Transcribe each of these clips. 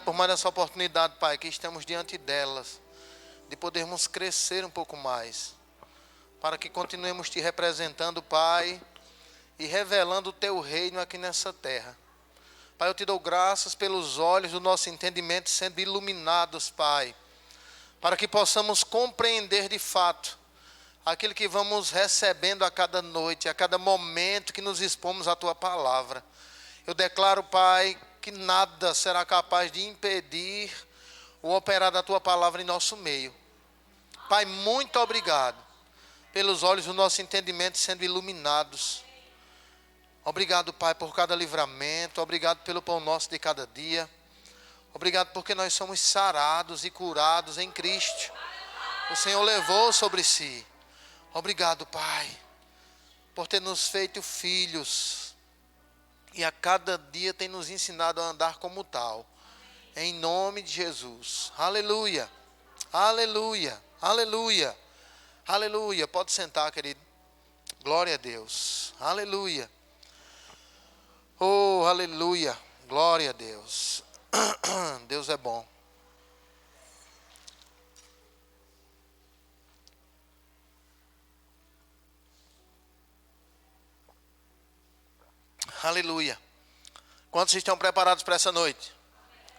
por mais essa oportunidade, Pai, que estamos diante delas, de podermos crescer um pouco mais, para que continuemos te representando, Pai, e revelando o teu reino aqui nessa terra. Pai, eu te dou graças pelos olhos do nosso entendimento sendo iluminados, Pai, para que possamos compreender de fato aquilo que vamos recebendo a cada noite, a cada momento que nos expomos à tua palavra. Eu declaro, Pai, que nada será capaz de impedir o operar da tua palavra em nosso meio. Pai, muito obrigado pelos olhos do nosso entendimento sendo iluminados. Obrigado, Pai, por cada livramento. Obrigado pelo pão nosso de cada dia. Obrigado porque nós somos sarados e curados em Cristo. O Senhor levou sobre si. Obrigado, Pai, por ter nos feito filhos. E a cada dia tem nos ensinado a andar como tal. Em nome de Jesus. Aleluia. Aleluia. Aleluia. Aleluia. Pode sentar, querido. Glória a Deus. Aleluia. Oh, aleluia. Glória a Deus. Deus é bom. Aleluia. Quantos estão preparados para essa noite?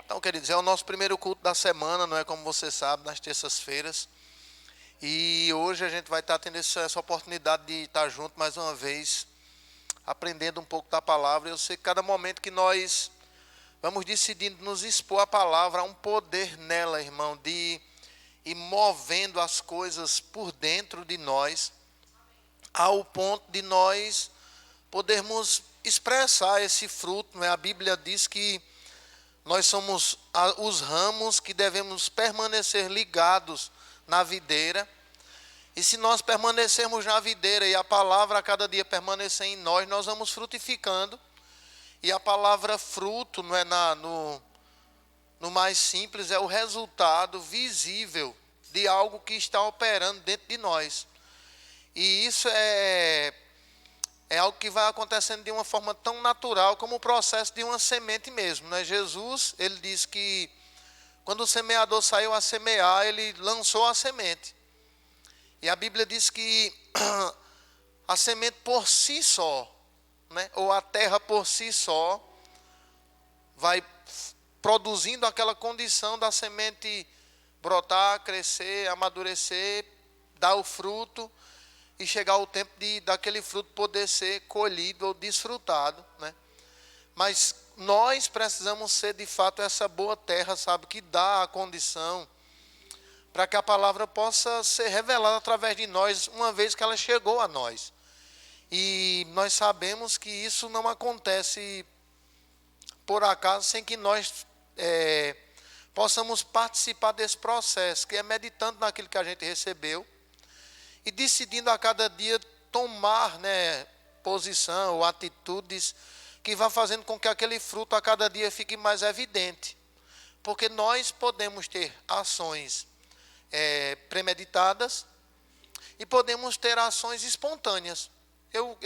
Então, queridos, é o nosso primeiro culto da semana, não é, como você sabe, nas terças-feiras. E hoje a gente vai estar tendo essa oportunidade de estar junto mais uma vez, aprendendo um pouco da palavra. Eu sei que cada momento que nós vamos decidindo nos expor à palavra, há um poder nela, irmão, de ir movendo as coisas por dentro de nós, ao ponto de nós podermos expressar esse fruto, não é? A Bíblia diz que nós somos os ramos que devemos permanecer ligados na videira. E se nós permanecermos na videira e a palavra a cada dia permanecer em nós, nós vamos frutificando. E a palavra fruto, não é, no mais simples, é o resultado visível de algo que está operando dentro de nós. E isso é algo que vai acontecendo de uma forma tão natural como o processo de uma semente mesmo, né? Jesus, ele diz que quando o semeador saiu a semear, ele lançou a semente. E a Bíblia diz que a semente por si só, né, ou a terra por si só, vai produzindo aquela condição da semente brotar, crescer, amadurecer, dar o fruto e chegar o tempo daquele fruto poder ser colhido ou desfrutado, né? Mas nós precisamos ser de fato essa boa terra, sabe, que dá a condição para que a palavra possa ser revelada através de nós, uma vez que ela chegou a nós. E nós sabemos que isso não acontece por acaso, sem que nós possamos participar desse processo, que é meditando naquilo que a gente recebeu e decidindo a cada dia tomar, né, posição ou atitudes que vão fazendo com que aquele fruto a cada dia fique mais evidente. Porque nós podemos ter ações premeditadas e podemos ter ações espontâneas. Eu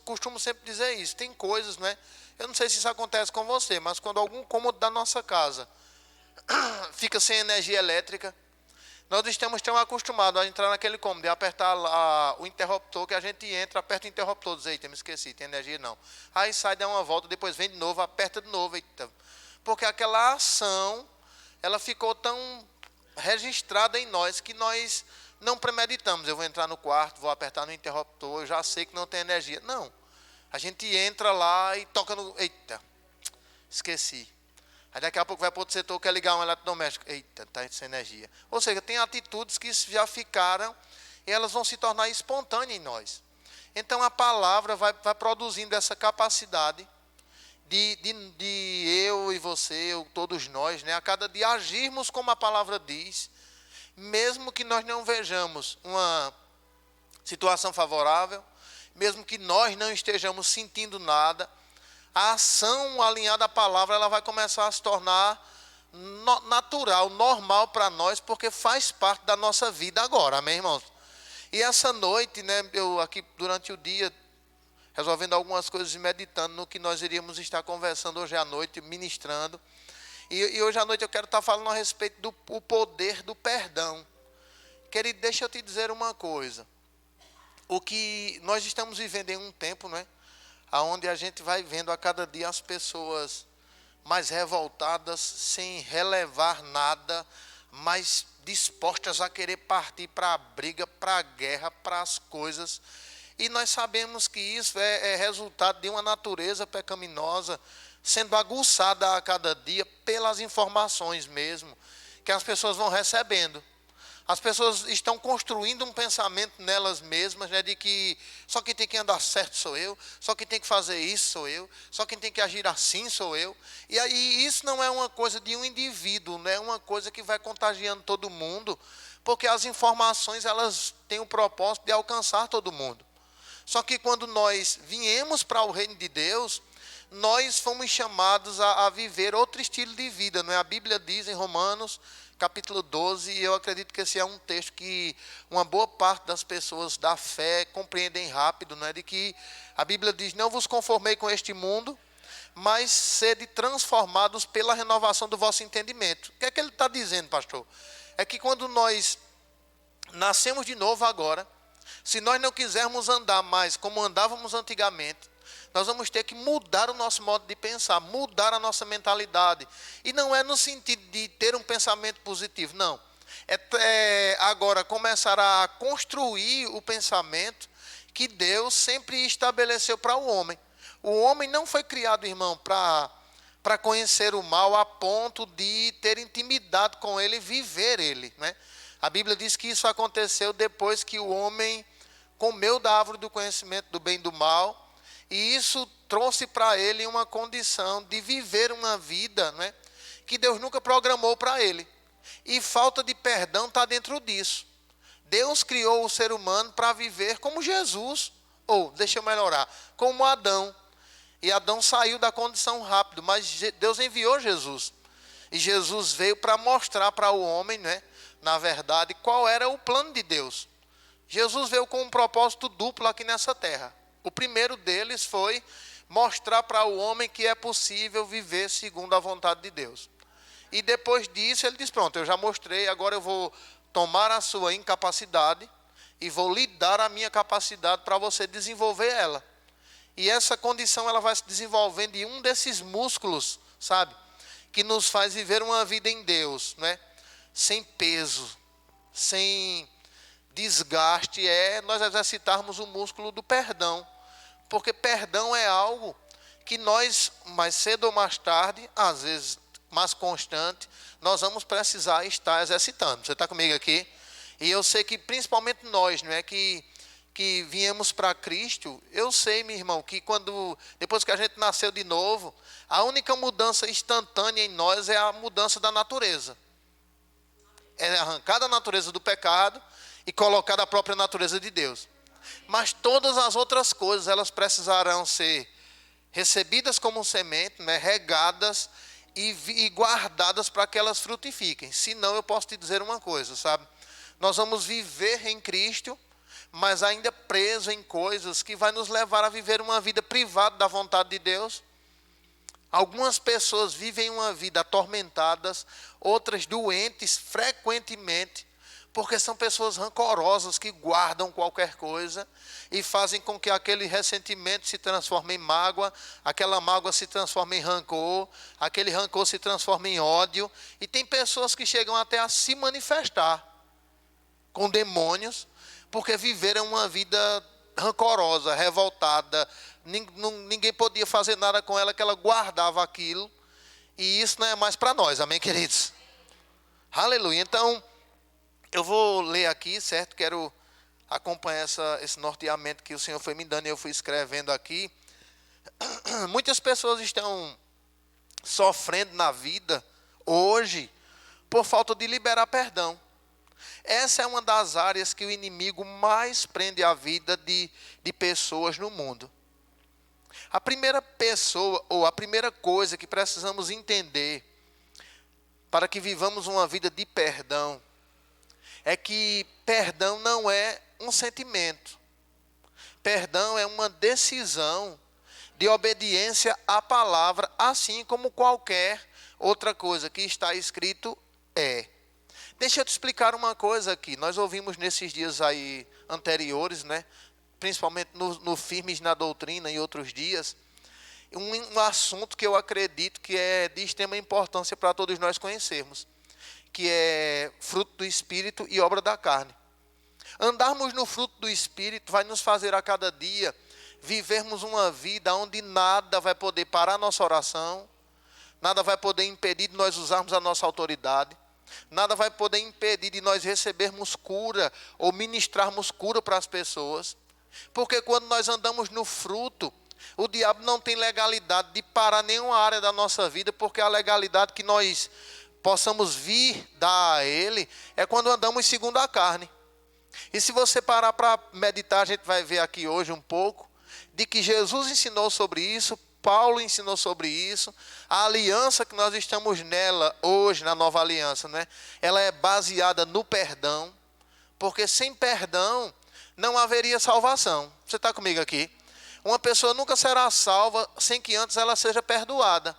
costumo sempre dizer isso. Tem coisas, né? Eu não sei se isso acontece com você, mas quando algum cômodo da nossa casa fica sem energia elétrica, nós estamos tão acostumados a entrar naquele cômodo e apertar o interruptor, que a gente entra, aperta o interruptor, diz, eita, me esqueci, tem energia não. Aí sai, dá uma volta, depois vem de novo, aperta de novo, eita. Porque aquela ação, ela ficou tão registrada em nós que nós não premeditamos. Eu vou entrar no quarto, vou apertar no interruptor, eu já sei que não tem energia. Não. A gente entra lá e toca no... Eita, esqueci. Aí daqui a pouco vai para outro setor, quer ligar um eletrodoméstico. Eita, está sem energia. Ou seja, tem atitudes que já ficaram e elas vão se tornar espontâneas em nós. Então a palavra vai produzindo essa capacidade de eu e você, todos nós, né, a cada dia agirmos como a palavra diz, mesmo que nós não vejamos uma situação favorável, mesmo que nós não estejamos sentindo nada, a ação alinhada à palavra, ela vai começar a se tornar natural, normal para nós, porque faz parte da nossa vida agora, amém, irmãos? E essa noite, né, eu aqui durante o dia, resolvendo algumas coisas e meditando no que nós iríamos estar conversando hoje à noite, ministrando. E hoje à noite eu quero estar falando a respeito do o poder do perdão. Querido, deixa eu te dizer uma coisa. O que nós estamos vivendo em um tempo, né, onde a gente vai vendo a cada dia as pessoas mais revoltadas, sem relevar nada, mais dispostas a querer partir para a briga, para a guerra, para as coisas. E nós sabemos que isso é resultado de uma natureza pecaminosa sendo aguçada a cada dia pelas informações mesmo, que as pessoas vão recebendo. As pessoas estão construindo um pensamento nelas mesmas, né, de que só quem tem que andar certo sou eu, só quem tem que fazer isso sou eu, só quem tem que agir assim sou eu. E aí isso não é uma coisa de um indivíduo, não é uma coisa que vai contagiando todo mundo, porque as informações elas têm o propósito de alcançar todo mundo. Só que quando nós viemos para o reino de Deus, nós fomos chamados a viver outro estilo de vida, não é? A Bíblia diz em Romanos capítulo 12, e eu acredito que esse é um texto que uma boa parte das pessoas da fé compreendem rápido, não é? De que a Bíblia diz, não vos conformei com este mundo, mas sede transformados pela renovação do vosso entendimento. O que é que ele está dizendo, pastor? É que quando nós nascemos de novo agora, se nós não quisermos andar mais como andávamos antigamente, nós vamos ter que mudar o nosso modo de pensar, mudar a nossa mentalidade. E não é no sentido de ter um pensamento positivo, não. É agora começar a construir o pensamento que Deus sempre estabeleceu para o homem. O homem não foi criado, irmão, para conhecer o mal a ponto de ter intimidade com ele e viver ele, né? A Bíblia diz que isso aconteceu depois que o homem comeu da árvore do conhecimento do bem e do mal, e isso trouxe para ele uma condição de viver uma vida, né, que Deus nunca programou para ele. E falta de perdão está dentro disso. Deus criou o ser humano para viver como Jesus, ou, deixa eu melhorar, como Adão. E Adão saiu da condição rápido, mas Deus enviou Jesus. E Jesus veio para mostrar para o homem, né, na verdade, qual era o plano de Deus. Jesus veio com um propósito duplo aqui nessa terra. O primeiro deles foi mostrar para o homem que é possível viver segundo a vontade de Deus. E depois disso ele diz, pronto, eu já mostrei, agora eu vou tomar a sua incapacidade e vou lhe dar a minha capacidade para você desenvolver ela. E essa condição ela vai se desenvolvendo em um desses músculos, sabe, que nos faz viver uma vida em Deus, né? Sem peso, sem desgaste, nós exercitarmos o músculo do perdão. Porque perdão é algo que nós, mais cedo ou mais tarde, às vezes mais constante, nós vamos precisar estar exercitando. Você está comigo aqui? E eu sei que principalmente nós, não é, que viemos para Cristo, eu sei, meu irmão, que depois que a gente nasceu de novo, a única mudança instantânea em nós é a mudança da natureza. É arrancar da natureza do pecado e colocar a própria natureza de Deus. Mas todas as outras coisas, elas precisarão ser recebidas como semente, né, regadas e guardadas para que elas frutifiquem. Senão eu posso te dizer uma coisa, sabe? Nós vamos viver em Cristo, mas ainda preso em coisas que vai nos levar a viver uma vida privada da vontade de Deus. Algumas pessoas vivem uma vida atormentadas, outras doentes frequentemente, porque são pessoas rancorosas que guardam qualquer coisa e fazem com que aquele ressentimento se transforme em mágoa, aquela mágoa se transforme em rancor, aquele rancor se transforma em ódio. E tem pessoas que chegam até a se manifestar com demônios, porque viveram uma vida rancorosa, revoltada. Ninguém podia fazer nada com ela, que ela guardava aquilo. E isso não é mais para nós, amém, queridos? Aleluia. Então, eu vou ler aqui, certo? Quero acompanhar esse norteamento que o Senhor foi me dando e eu fui escrevendo aqui. Muitas pessoas estão sofrendo na vida hoje por falta de liberar perdão. Essa é uma das áreas que o inimigo mais prende a vida de pessoas no mundo. A primeira pessoa, ou a primeira coisa que precisamos entender para que vivamos uma vida de perdão, é que perdão não é um sentimento. Perdão é uma decisão de obediência à palavra, assim como qualquer outra coisa que está escrito é. Deixa eu te explicar uma coisa aqui. Nós ouvimos nesses dias aí anteriores, né? Principalmente no Firmes na Doutrina e outros dias, um assunto que eu acredito que é de extrema importância para todos nós conhecermos, que é fruto do Espírito e obra da carne. Andarmos no fruto do Espírito vai nos fazer a cada dia vivermos uma vida onde nada vai poder parar a nossa oração, nada vai poder impedir de nós usarmos a nossa autoridade, nada vai poder impedir de nós recebermos cura ou ministrarmos cura para as pessoas. Porque quando nós andamos no fruto, o diabo não tem legalidade de parar nenhuma área da nossa vida, porque a legalidade que nós possamos vir dar a ele é quando andamos segundo a carne. E se você parar para meditar, a gente vai ver aqui hoje um pouco de que Jesus ensinou sobre isso, Paulo ensinou sobre isso. A aliança que nós estamos nela hoje, na nova aliança, né? Ela é baseada no perdão, porque sem perdão não haveria salvação. Você está comigo aqui? Uma pessoa nunca será salva sem que antes ela seja perdoada.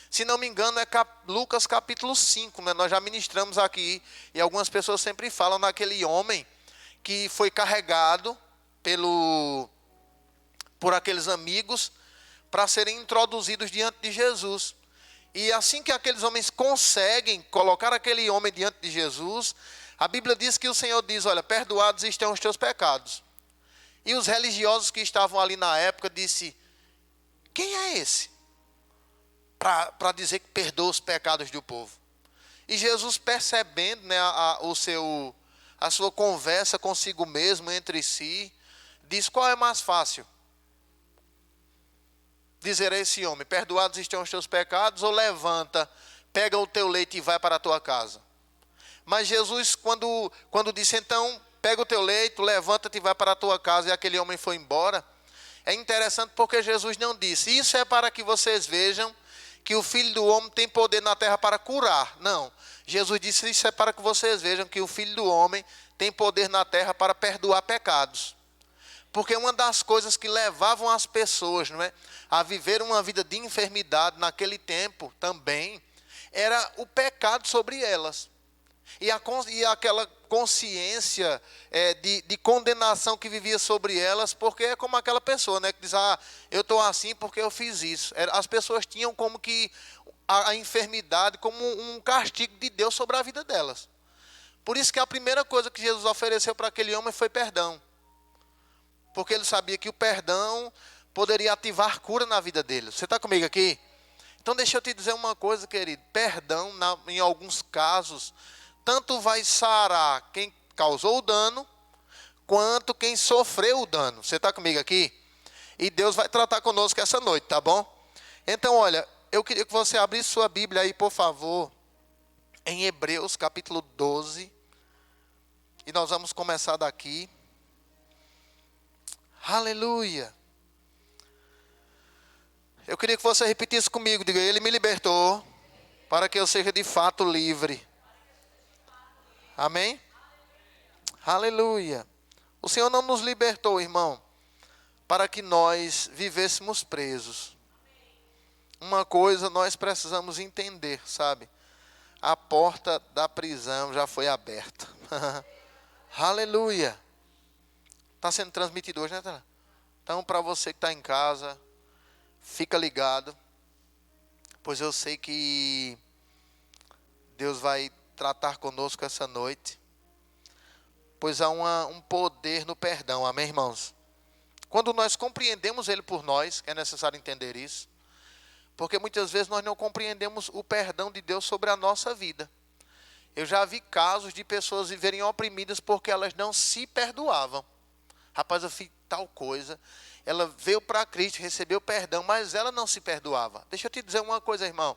Se não me engano, é Lucas capítulo 5, né? Nós já ministramos aqui, e algumas pessoas sempre falam naquele homem que foi carregado por aqueles amigos para serem introduzidos diante de Jesus. E assim que aqueles homens conseguem colocar aquele homem diante de Jesus, a Bíblia diz que o Senhor diz, olha, perdoados estão os teus pecados. E os religiosos que estavam ali na época disse, quem é esse? Para dizer que perdoa os pecados do povo. E Jesus, percebendo, né, a sua conversa consigo mesmo, entre si, diz, qual é mais fácil? Dizer a esse homem, perdoados estão os teus pecados, ou levanta, pega o teu leite e vai para a tua casa. Mas Jesus, quando disse, então, pega o teu leito, levanta-te e vai para a tua casa, e aquele homem foi embora, é interessante porque Jesus não disse, isso é para que vocês vejam que o Filho do Homem tem poder na terra para curar. Não, Jesus disse, isso é para que vocês vejam que o Filho do Homem tem poder na terra para perdoar pecados. Porque uma das coisas que levavam as pessoas, não é, a viver uma vida de enfermidade naquele tempo também, era o pecado sobre elas. E aquela consciência de condenação que vivia sobre elas, porque é como aquela pessoa, né, que diz, eu estou assim porque eu fiz isso. As pessoas tinham como que a enfermidade como um castigo de Deus sobre a vida delas. Por isso que a primeira coisa que Jesus ofereceu para aquele homem foi perdão. Porque ele sabia que o perdão poderia ativar cura na vida dele. Você está comigo aqui? Então deixa eu te dizer uma coisa, querido. Perdão, em alguns casos, tanto vai sarar quem causou o dano, quanto quem sofreu o dano. Você está comigo aqui? E Deus vai tratar conosco essa noite, tá bom? Então, olha, eu queria que você abrisse sua Bíblia aí, por favor, em Hebreus capítulo 12. E nós vamos começar daqui. Aleluia. Eu queria que você repetisse comigo, diga, ele me libertou para que eu seja de fato livre. Amém? Aleluia. O Senhor não nos libertou, irmão, para que nós vivêssemos presos. Uma coisa nós precisamos entender, sabe? A porta da prisão já foi aberta. Aleluia. Está sendo transmitido hoje, né, Tela? Então, para você que está em casa, fica ligado, pois eu sei que Deus vai tratar conosco essa noite, pois há um poder no perdão, amém, irmãos? Quando nós compreendemos Ele por nós, é necessário entender isso, porque muitas vezes nós não compreendemos o perdão de Deus sobre a nossa vida. Eu já vi casos de pessoas viverem oprimidas porque elas não se perdoavam. Rapaz, eu fiz tal coisa, ela veio para Cristo, recebeu perdão, mas ela não se perdoava. Deixa eu te dizer uma coisa, irmão.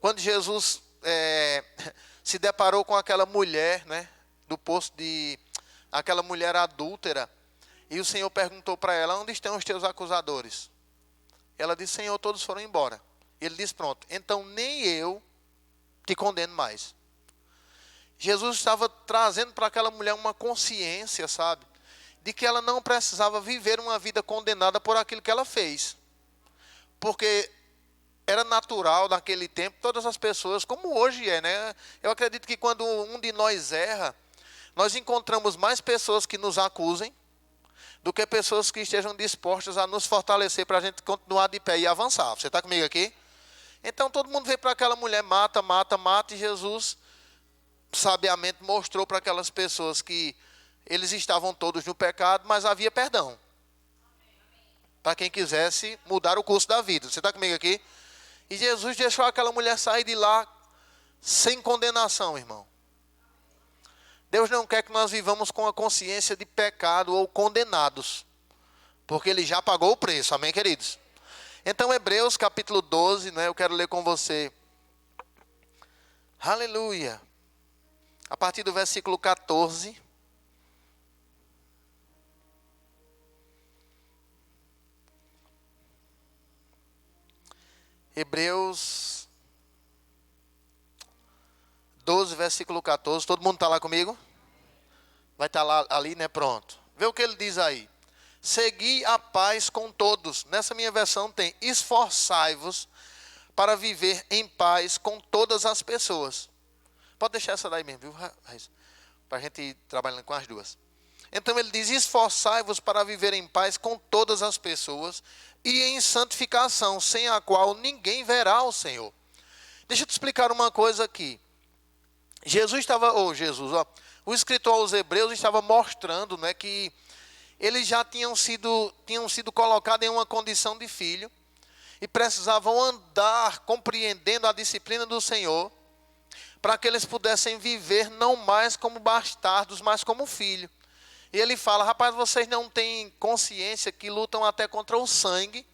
Quando Jesus se deparou com aquela mulher, né, do poço aquela mulher adúltera, e o Senhor perguntou para ela, onde estão os teus acusadores? Ela disse, Senhor, todos foram embora. Ele disse, pronto, então nem eu te condeno mais. Jesus estava trazendo para aquela mulher uma consciência, sabe, de que ela não precisava viver uma vida condenada por aquilo que ela fez. Porque era natural naquele tempo, todas as pessoas, como hoje é, né? Eu acredito que quando um de nós erra, nós encontramos mais pessoas que nos acusem do que pessoas que estejam dispostas a nos fortalecer para a gente continuar de pé e avançar. Você está comigo aqui? Então todo mundo veio para aquela mulher, mata, mata, mata, e Jesus sabiamente mostrou para aquelas pessoas que eles estavam todos no pecado, mas havia perdão para quem quisesse mudar o curso da vida. Você está comigo aqui? E Jesus deixou aquela mulher sair de lá sem condenação, irmão. Deus não quer que nós vivamos com a consciência de pecado ou condenados, porque Ele já pagou o preço, amém, queridos? Então, Hebreus capítulo 12, né, eu quero ler com você. Aleluia. A partir do versículo 14. Hebreus 12, versículo 14. Todo mundo está lá comigo? Vai estar lá, ali, né? Pronto. Vê o que ele diz aí. Segui a paz com todos. Nessa minha versão tem: esforçai-vos para viver em paz com todas as pessoas. Pode deixar essa daí mesmo, viu, Raíssa? Para a gente ir trabalhando com as duas. Então ele diz: esforçai-vos para viver em paz com todas as pessoas e em santificação, sem a qual ninguém verá o Senhor. Deixa eu te explicar uma coisa aqui. O escritor aos Hebreus estava mostrando, né, que eles já tinham sido colocados em uma condição de filho e precisavam andar compreendendo a disciplina do Senhor, para que eles pudessem viver não mais como bastardos, mas como filho. E ele fala: rapaz, vocês não têm consciência que lutam até contra o sangue,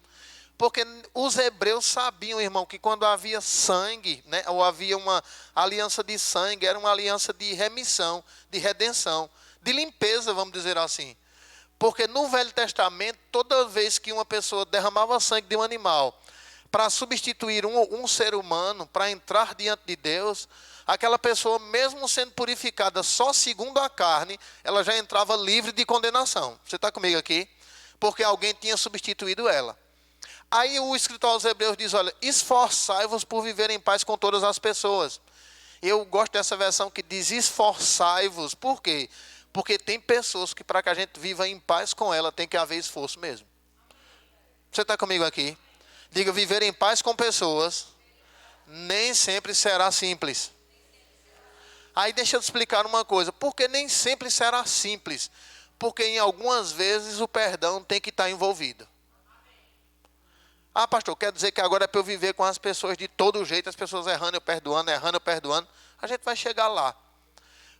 porque os hebreus sabiam, irmão, que quando havia sangue, né, ou havia uma aliança de sangue, era uma aliança de remissão, de redenção, de limpeza, vamos dizer assim. Porque no Velho Testamento, toda vez que uma pessoa derramava sangue de um animal para substituir um ser humano, para entrar diante de Deus, aquela pessoa, mesmo sendo purificada só segundo a carne, ela já entrava livre de condenação. Você está comigo aqui? Porque alguém tinha substituído ela. Aí o escritor aos Hebreus diz: olha, esforçai-vos por viver em paz com todas as pessoas. Eu gosto dessa versão que diz esforçai-vos. Por quê? Porque tem pessoas que, para que a gente viva em paz com ela, tem que haver esforço mesmo. Você está comigo aqui? Diga: viver em paz com pessoas nem sempre será simples. Aí deixa eu te explicar uma coisa. Porque nem sempre será simples. Porque em algumas vezes o perdão tem que estar envolvido. Ah, pastor, quer dizer que agora é para eu viver com as pessoas de todo jeito, as pessoas errando, eu perdoando, errando, eu perdoando. A gente vai chegar lá.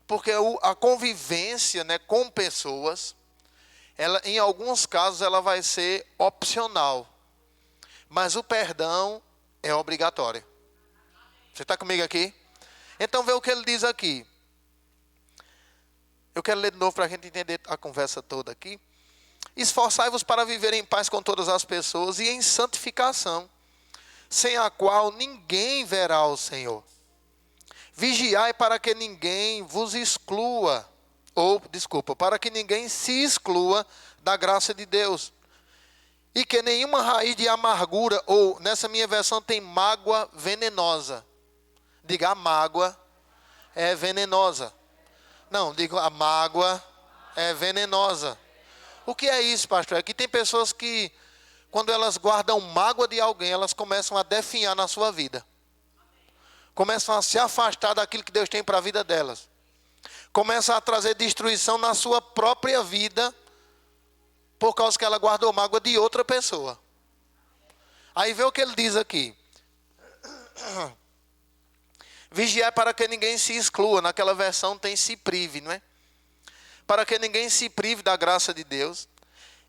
Porque a convivência, né, com pessoas, ela, em alguns casos, ela vai ser opcional. Mas o perdão é obrigatório. Você está comigo aqui? Então vê o que ele diz aqui. Eu quero ler de novo para a gente entender a conversa toda aqui. Esforçai-vos para viver em paz com todas as pessoas e em santificação, sem a qual ninguém verá o Senhor. Vigiai para que ninguém vos exclua, para que ninguém se exclua da graça de Deus. E que nenhuma raiz de amargura, ou nessa minha versão tem mágoa venenosa. Diga: a mágoa é venenosa. Não, digo: a mágoa é venenosa. O que é isso, pastor? É que tem pessoas que, quando elas guardam mágoa de alguém, elas começam a definhar na sua vida. Começam a se afastar daquilo que Deus tem para a vida delas. Começam a trazer destruição na sua própria vida, por causa que ela guardou mágoa de outra pessoa. Aí vê o que ele diz aqui. Vigiar para que ninguém se exclua. Naquela versão tem se prive, não é? Para que ninguém se prive da graça de Deus,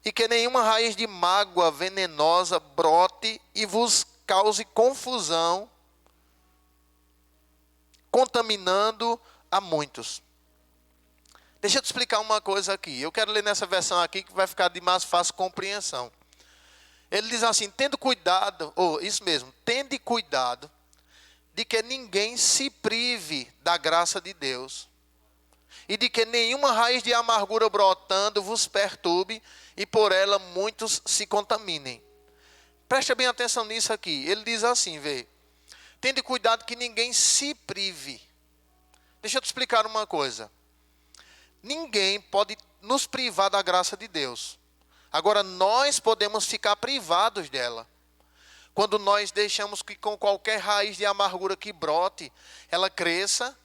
e que nenhuma raiz de mágoa venenosa brote e vos cause confusão, contaminando a muitos. Deixa eu te explicar uma coisa aqui. Eu quero ler nessa versão aqui que vai ficar de mais fácil compreensão. Ele diz assim: tende cuidado de que ninguém se prive da graça de Deus, e de que nenhuma raiz de amargura brotando vos perturbe, e por ela muitos se contaminem. Preste bem atenção nisso aqui. Ele diz assim, vê. Tende cuidado que ninguém se prive. Deixa eu te explicar uma coisa. Ninguém pode nos privar da graça de Deus. Agora, nós podemos ficar privados dela. Quando nós deixamos que com qualquer raiz de amargura que brote, ela cresça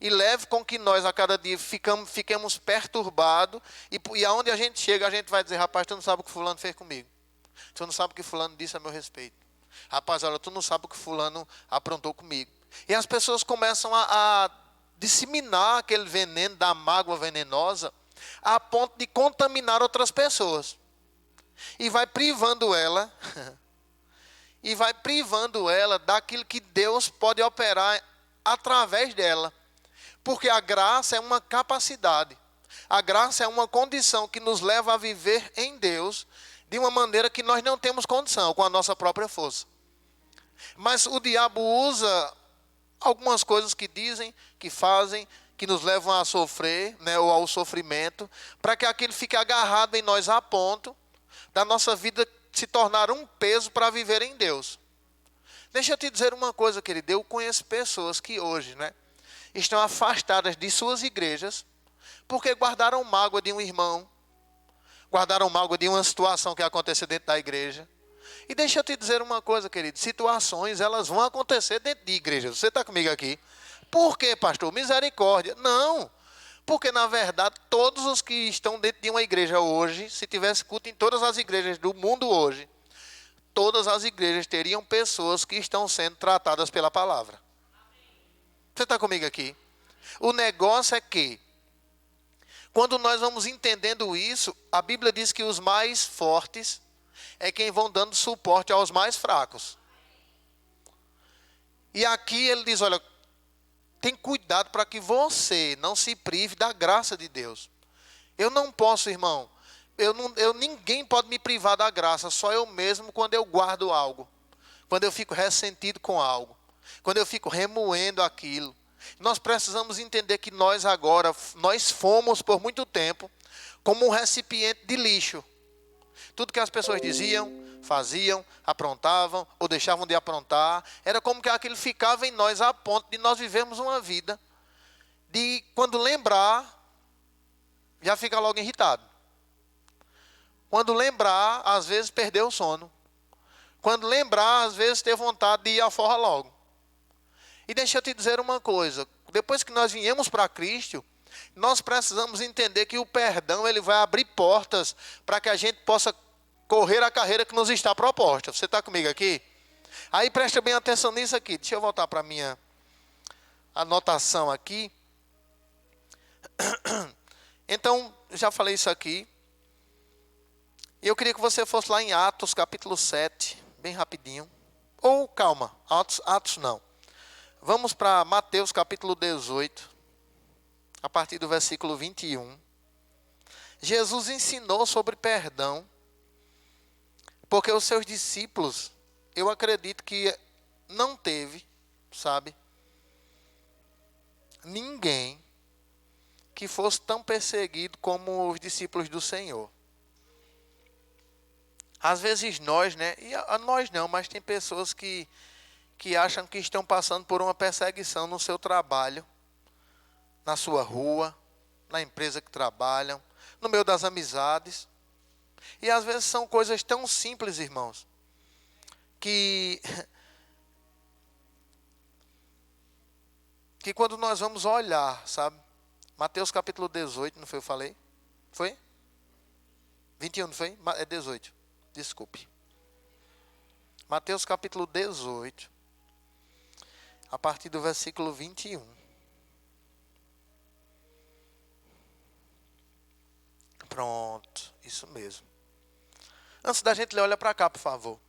e leve com que nós a cada dia fiquemos perturbados. E aonde a gente chega, a gente vai dizer, rapaz, tu não sabe o que fulano fez comigo. Tu não sabe o que fulano disse a meu respeito. Rapaz, olha, tu não sabe o que fulano aprontou comigo. E as pessoas começam a disseminar aquele veneno da mágoa venenosa a ponto de contaminar outras pessoas. E vai privando ela, daquilo que Deus pode operar através dela. Porque a graça é uma capacidade. A graça é uma condição que nos leva a viver em Deus de uma maneira que nós não temos condição, com a nossa própria força. Mas o diabo usa algumas coisas que dizem, que fazem, que nos levam a sofrer, né, ou ao sofrimento, para que aquilo fique agarrado em nós a ponto da nossa vida se tornar um peso para viver em Deus. Deixa eu te dizer uma coisa, querido. Eu conheço pessoas que hoje, né, estão afastadas de suas igrejas porque guardaram mágoa de um irmão, guardaram mágoa de uma situação que aconteceu dentro da igreja. E deixa eu te dizer uma coisa, querido. Situações, elas vão acontecer dentro de igreja. Você está comigo aqui? Por quê, pastor? Misericórdia. Não. Porque, na verdade, todos os que estão dentro de uma igreja hoje, se tivesse culto em todas as igrejas do mundo hoje, todas as igrejas teriam pessoas que estão sendo tratadas pela palavra. Você está comigo aqui? O negócio é que, quando nós vamos entendendo isso, a Bíblia diz que os mais fortes é quem vão dando suporte aos mais fracos. E aqui ele diz, olha, tem cuidado para que você não se prive da graça de Deus. Eu não posso, irmão, ninguém pode me privar da graça, só eu mesmo quando eu guardo algo. Quando eu fico ressentido com algo. Quando eu fico remoendo aquilo. Nós precisamos entender que nós fomos por muito tempo como um recipiente de lixo. Tudo que as pessoas diziam, faziam, aprontavam ou deixavam de aprontar, era como que aquilo ficava em nós a ponto de nós vivermos uma vida de, quando lembrar, já fica logo irritado. Quando lembrar, às vezes perder o sono. Quando lembrar, às vezes ter vontade de ir à forra logo. E deixa eu te dizer uma coisa, depois que nós viemos para Cristo, nós precisamos entender que o perdão ele vai abrir portas para que a gente possa correr a carreira que nos está proposta. Você está comigo aqui? Aí presta bem atenção nisso aqui. Deixa eu voltar para a minha anotação aqui. Então, já falei isso aqui. E eu queria que você fosse lá em Atos capítulo 7, bem rapidinho. Ou, calma, Atos não. Vamos para Mateus capítulo 18, a partir do versículo 21. Jesus ensinou sobre perdão, porque os seus discípulos, eu acredito que não teve, sabe, ninguém que fosse tão perseguido como os discípulos do Senhor. Às vezes nós, né, e a nós não, mas tem pessoas que acham que estão passando por uma perseguição no seu trabalho, na sua rua, na empresa que trabalham, no meio das amizades. E às vezes são coisas tão simples, irmãos, que quando nós vamos olhar, sabe? Mateus capítulo 18, não foi eu falei? Foi? 21, não foi? É 18, desculpe. Mateus capítulo 18, a partir do versículo 21. Pronto, isso mesmo. Antes da gente ler, olha para cá, por favor.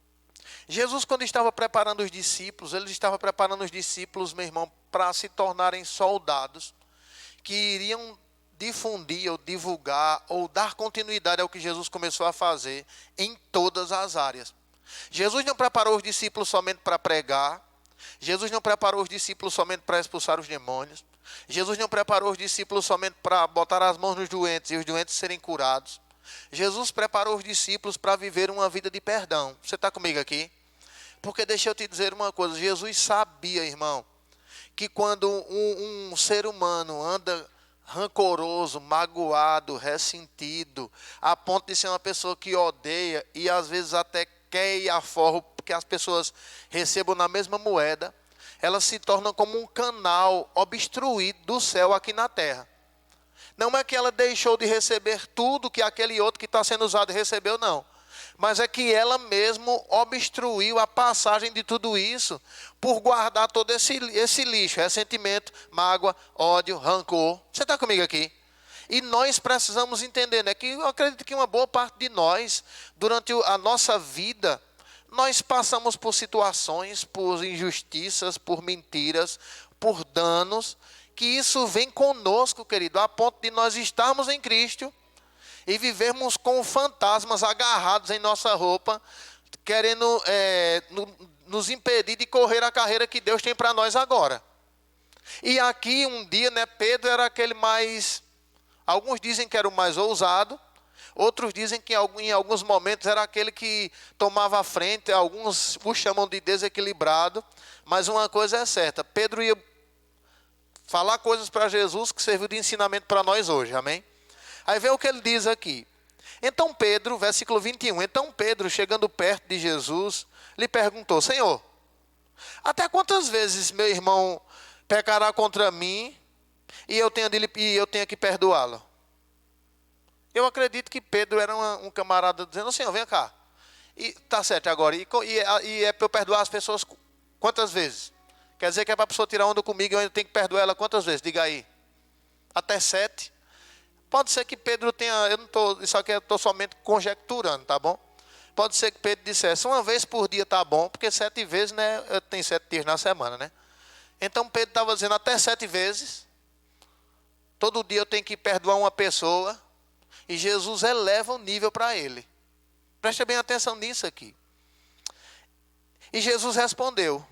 Jesus, quando estava preparando os discípulos, ele estava preparando os discípulos, meu irmão, para se tornarem soldados que iriam difundir ou divulgar ou dar continuidade ao que Jesus começou a fazer em todas as áreas. Jesus não preparou os discípulos somente para pregar. Jesus não preparou os discípulos somente para expulsar os demônios. Jesus não preparou os discípulos somente para botar as mãos nos doentes e os doentes serem curados. Jesus preparou os discípulos para viver uma vida de perdão. Você está comigo aqui? Porque deixa eu te dizer uma coisa. Jesus sabia, irmão, que quando um ser humano anda rancoroso, magoado, ressentido, a ponto de ser uma pessoa que odeia e às vezes até quer ir a forro, porque as pessoas recebam na mesma moeda, elas se tornam como um canal obstruído do céu aqui na terra. Não é que ela deixou de receber tudo que aquele outro que está sendo usado recebeu, não. Mas é que ela mesmo obstruiu a passagem de tudo isso por guardar todo esse lixo, ressentimento, mágoa, ódio, rancor. Você está comigo aqui? E nós precisamos entender, né, que eu acredito que uma boa parte de nós, durante a nossa vida, nós passamos por situações, por injustiças, por mentiras, por danos, que isso vem conosco, querido, a ponto de nós estarmos em Cristo e vivermos com fantasmas agarrados em nossa roupa, querendo nos impedir de correr a carreira que Deus tem para nós agora. E aqui um dia, né, Pedro era aquele mais, alguns dizem que era o mais ousado, outros dizem que em alguns momentos era aquele que tomava a frente, alguns o chamam de desequilibrado, mas uma coisa é certa, Pedro ia falar coisas para Jesus que serviu de ensinamento para nós hoje, amém? Aí vê o que ele diz aqui. Então Pedro, versículo 21, então Pedro, chegando perto de Jesus, lhe perguntou, Senhor, até quantas vezes meu irmão pecará contra mim e eu tenho que perdoá-lo? Eu acredito que Pedro era um camarada dizendo, Senhor, vem cá. E tá certo agora, e é para eu perdoar as pessoas quantas vezes? Quer dizer que é para a pessoa tirar onda comigo e eu ainda tenho que perdoar ela quantas vezes? Diga aí. Até 7. Pode ser que Pedro tenha, isso aqui eu estou somente conjecturando, tá bom? Pode ser que Pedro dissesse, uma vez por dia tá bom, porque 7 vezes, né, tem 7 dias na semana, né? Então Pedro estava dizendo até 7 vezes, todo dia eu tenho que perdoar uma pessoa, e Jesus eleva o nível para ele. Preste bem atenção nisso aqui. E Jesus respondeu,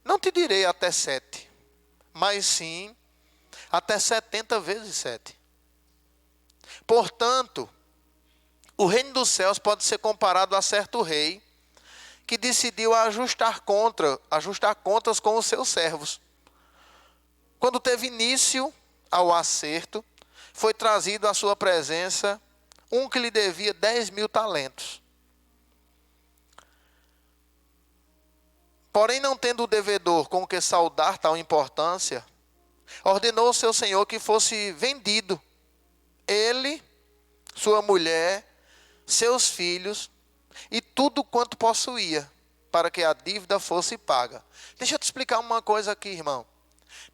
não te direi até 7, mas sim até 70 vezes 7. Portanto, o reino dos céus pode ser comparado a certo rei que decidiu ajustar contas com os seus servos. Quando teve início ao acerto, foi trazido à sua presença um que lhe devia 10.000 talentos. Porém, não tendo o devedor com que saldar tal importância, ordenou ao seu senhor que fosse vendido, ele, sua mulher, seus filhos e tudo quanto possuía, para que a dívida fosse paga. Deixa eu te explicar uma coisa aqui, irmão.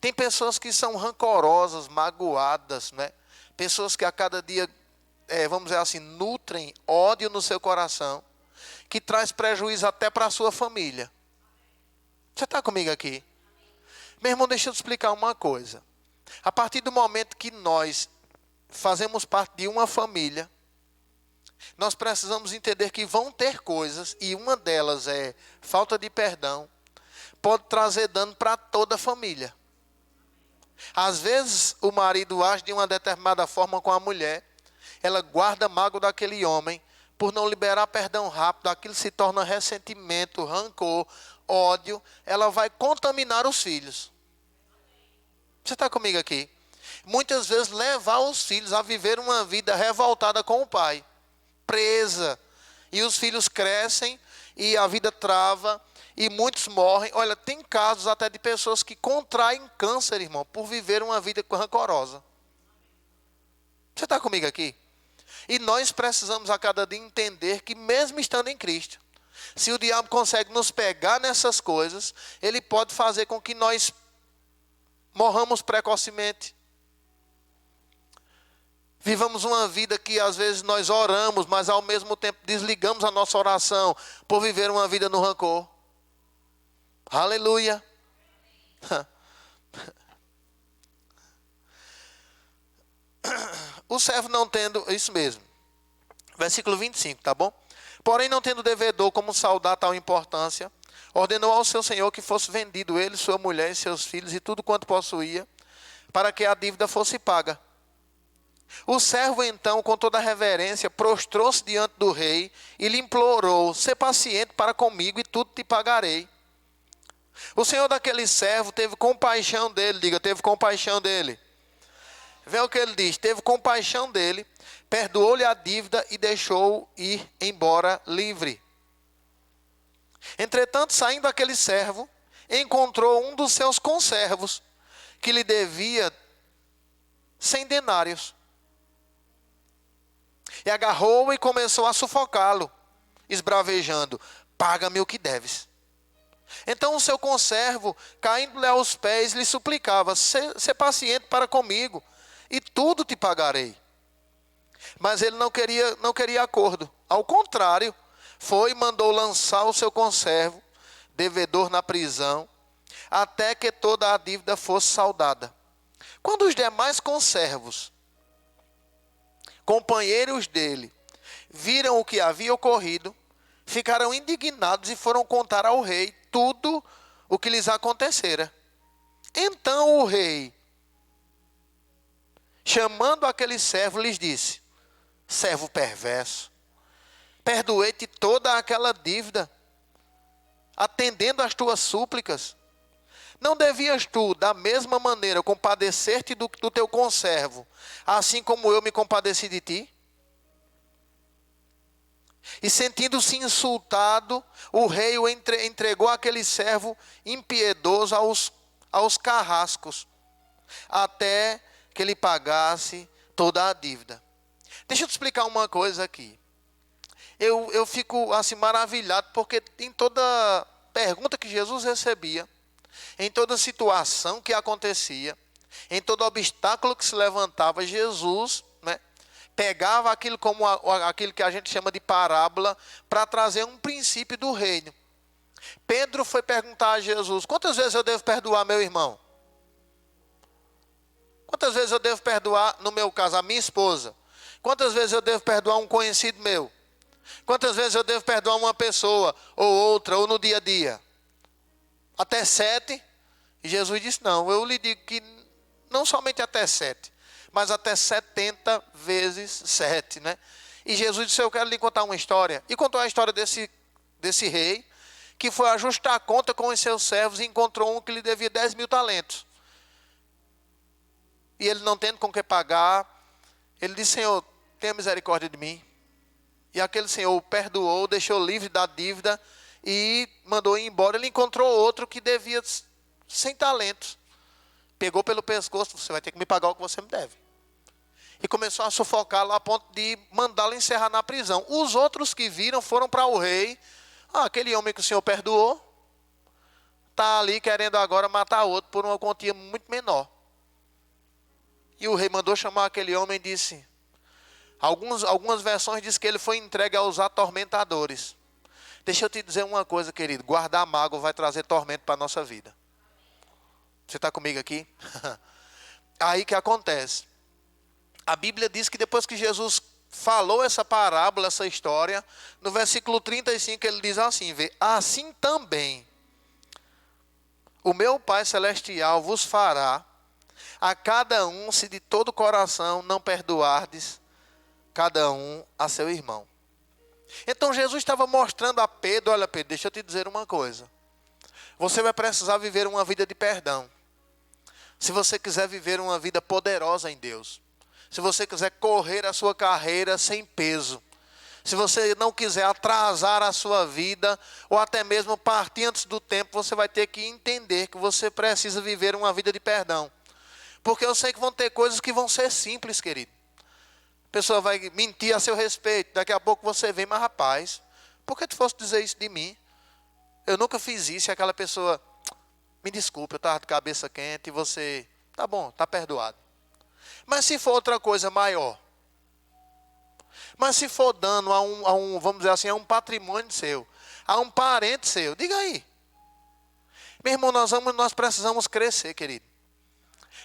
Tem pessoas que são rancorosas, magoadas, né? Pessoas que a cada dia, vamos dizer assim, nutrem ódio no seu coração, que traz prejuízo até para a sua família. Você está comigo aqui? Meu irmão, deixa eu te explicar uma coisa. A partir do momento que nós fazemos parte de uma família, nós precisamos entender que vão ter coisas, e uma delas é falta de perdão, pode trazer dano para toda a família. Às vezes o marido age de uma determinada forma com a mulher, ela guarda mágoa daquele homem, por não liberar perdão rápido, aquilo se torna ressentimento, rancor, ódio, ela vai contaminar os filhos. Você está comigo aqui? Muitas vezes levar os filhos a viver uma vida revoltada com o pai, presa, e os filhos crescem e a vida trava e muitos morrem. Olha, tem casos até de pessoas que contraem câncer, irmão, por viver uma vida rancorosa. Você está comigo aqui? E nós precisamos a cada dia entender que mesmo estando em Cristo, se o diabo consegue nos pegar nessas coisas, ele pode fazer com que nós morramos precocemente. Vivamos uma vida que às vezes nós oramos, mas ao mesmo tempo desligamos a nossa oração por viver uma vida no rancor. Aleluia. O servo não tendo, isso mesmo, versículo 25, tá bom? Porém não tendo devedor como saldar tal importância, ordenou ao seu senhor que fosse vendido ele, sua mulher e seus filhos e tudo quanto possuía, para que a dívida fosse paga. O servo então, com toda a reverência, prostrou-se diante do rei e lhe implorou: sê paciente para comigo e tudo te pagarei. O senhor daquele servo teve compaixão dele, diga, teve compaixão dele. Vê o que ele diz: teve compaixão dele, perdoou-lhe a dívida e deixou-o ir embora livre. Entretanto, saindo aquele servo, encontrou um dos seus conservos, que lhe devia 100 denários. E agarrou-o e começou a sufocá-lo, esbravejando: paga-me o que deves. Então o seu conservo, caindo-lhe aos pés, lhe suplicava: sê paciente para comigo, e tudo te pagarei. Mas ele não queria acordo. Ao contrário, foi e mandou lançar o seu conservo, devedor, na prisão, até que toda a dívida fosse saldada. Quando os demais conservos, companheiros dele, viram o que havia ocorrido, ficaram indignados e foram contar ao rei tudo o que lhes acontecera. Então o rei, chamando aquele servo, lhes disse: servo perverso, perdoei-te toda aquela dívida, atendendo às tuas súplicas. Não devias tu, da mesma maneira, compadecer-te do teu conservo, assim como eu me compadeci de ti? E sentindo-se insultado, o rei o entregou aquele servo impiedoso aos carrascos, até que ele pagasse toda a dívida. Deixa eu te explicar uma coisa aqui. Eu fico assim maravilhado, porque em toda pergunta que Jesus recebia, em toda situação que acontecia, em todo obstáculo que se levantava, Jesus, pegava aquilo como aquilo que a gente chama de parábola, para trazer um princípio do reino. Pedro foi perguntar a Jesus: quantas vezes eu devo perdoar meu irmão? Quantas vezes eu devo perdoar, no meu caso, a minha esposa? Quantas vezes eu devo perdoar um conhecido meu? Quantas vezes eu devo perdoar uma pessoa, ou outra, ou no dia a dia? Até 7? E Jesus disse: não, eu lhe digo que não somente até 7, mas até 70 vezes 7, né? E Jesus disse: eu quero lhe contar uma história. E contou a história desse rei, que foi ajustar a conta com os seus servos e encontrou um que lhe devia 10 mil talentos. E ele, não tendo com que pagar, ele disse: Senhor, tenha misericórdia de mim. E aquele senhor o perdoou, deixou livre da dívida e mandou ir embora. Ele encontrou outro que devia 100 talentos. Pegou pelo pescoço: você vai ter que me pagar o que você me deve. E começou a sufocá-lo a ponto de mandá-lo encerrar na prisão. Os outros que viram foram para o rei: aquele homem que o senhor perdoou está ali querendo agora matar outro por uma quantia muito menor. E o rei mandou chamar aquele homem e disse... Algumas versões dizem que ele foi entregue aos atormentadores. Deixa eu te dizer uma coisa, querido: guardar mágoa vai trazer tormento para a nossa vida. Você está comigo aqui? Aí que acontece. A Bíblia diz que depois que Jesus falou essa parábola, essa história, no versículo 35 ele diz assim: assim também o meu Pai Celestial vos fará, a cada um, se de todo o coração não perdoardes cada um a seu irmão. Então Jesus estava mostrando a Pedro: olha, Pedro, deixa eu te dizer uma coisa. Você vai precisar viver uma vida de perdão. Se você quiser viver uma vida poderosa em Deus. Se você quiser correr a sua carreira sem peso. Se você não quiser atrasar a sua vida, ou até mesmo partir antes do tempo, você vai ter que entender que você precisa viver uma vida de perdão. Porque eu sei que vão ter coisas que vão ser simples, querido. A pessoa vai mentir a seu respeito. Daqui a pouco você vem: mas rapaz, por que tu fosse dizer isso de mim? Eu nunca fiz isso. E aquela pessoa: me desculpe, eu estava de cabeça quente. E você: tá bom, está perdoado. Mas se for outra coisa maior, mas se for dano vamos dizer assim, a um patrimônio seu, a um parente seu, diga aí. Meu irmão, nós precisamos crescer, querido.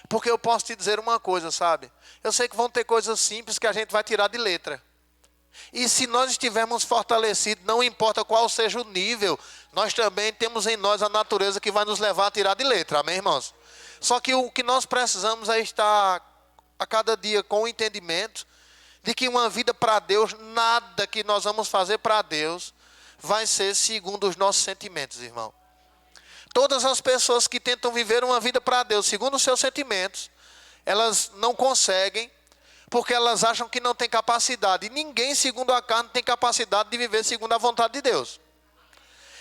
Porque eu posso te dizer uma coisa, sabe? Eu sei que vão ter coisas simples que a gente vai tirar de letra. E se nós estivermos fortalecidos, não importa qual seja o nível, nós também temos em nós a natureza que vai nos levar a tirar de letra. Amém, irmãos? Só que o que nós precisamos é estar a cada dia com o entendimento de que uma vida para Deus, nada que nós vamos fazer para Deus vai ser segundo os nossos sentimentos, irmão. Todas as pessoas que tentam viver uma vida para Deus segundo os seus sentimentos, elas não conseguem, porque elas acham que não tem capacidade. E ninguém, segundo a carne, tem capacidade de viver segundo a vontade de Deus.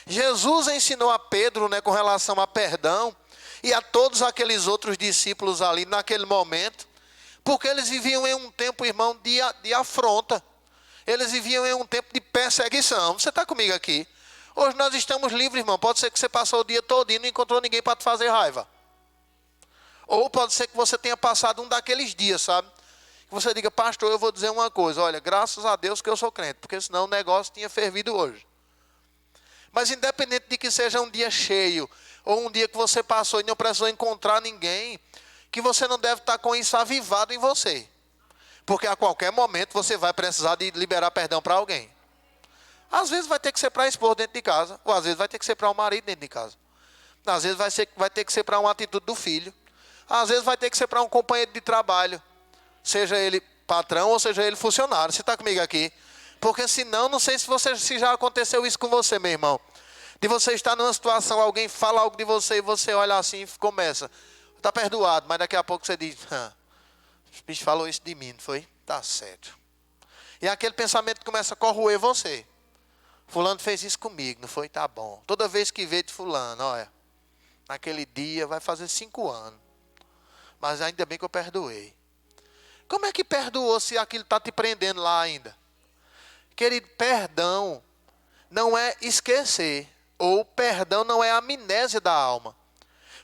Jesus ensinou a Pedro, com relação a perdão, e a todos aqueles outros discípulos ali naquele momento, porque eles viviam em um tempo, irmão, de afronta. Eles viviam em um tempo de perseguição. Você está comigo aqui? Hoje nós estamos livres, irmão. Pode ser que você passou o dia todo e não encontrou ninguém para te fazer raiva. Ou pode ser que você tenha passado um daqueles dias, sabe? Que você diga, pastor, eu vou dizer uma coisa. Olha, graças a Deus que eu sou crente, porque senão o negócio tinha fervido hoje. Mas independente de que seja um dia cheio, ou um dia que você passou e não precisou encontrar ninguém, que você não deve estar com isso avivado em você. Porque a qualquer momento você vai precisar de liberar perdão para alguém. Às vezes vai ter que ser para a esposa dentro de casa, ou às vezes vai ter que ser para o marido dentro de casa. Às vezes vai ter que ser para uma atitude do filho. Às vezes vai ter que ser para um companheiro de trabalho, seja ele patrão ou seja ele funcionário. Você está comigo aqui? Porque senão, não sei se já aconteceu isso com você, meu irmão. De você estar numa situação, alguém fala algo de você e você olha assim e começa. Está perdoado, mas daqui a pouco você diz, o bicho falou isso de mim, não foi? Tá certo. E aquele pensamento começa a corroer você. Fulano fez isso comigo, não foi? Tá bom. Toda vez que vê de fulano, olha, naquele dia vai fazer 5 anos. Mas ainda bem que eu perdoei. Como é que perdoou se aquilo está te prendendo lá ainda? Querido, perdão não é esquecer. Ou perdão não é amnésia da alma.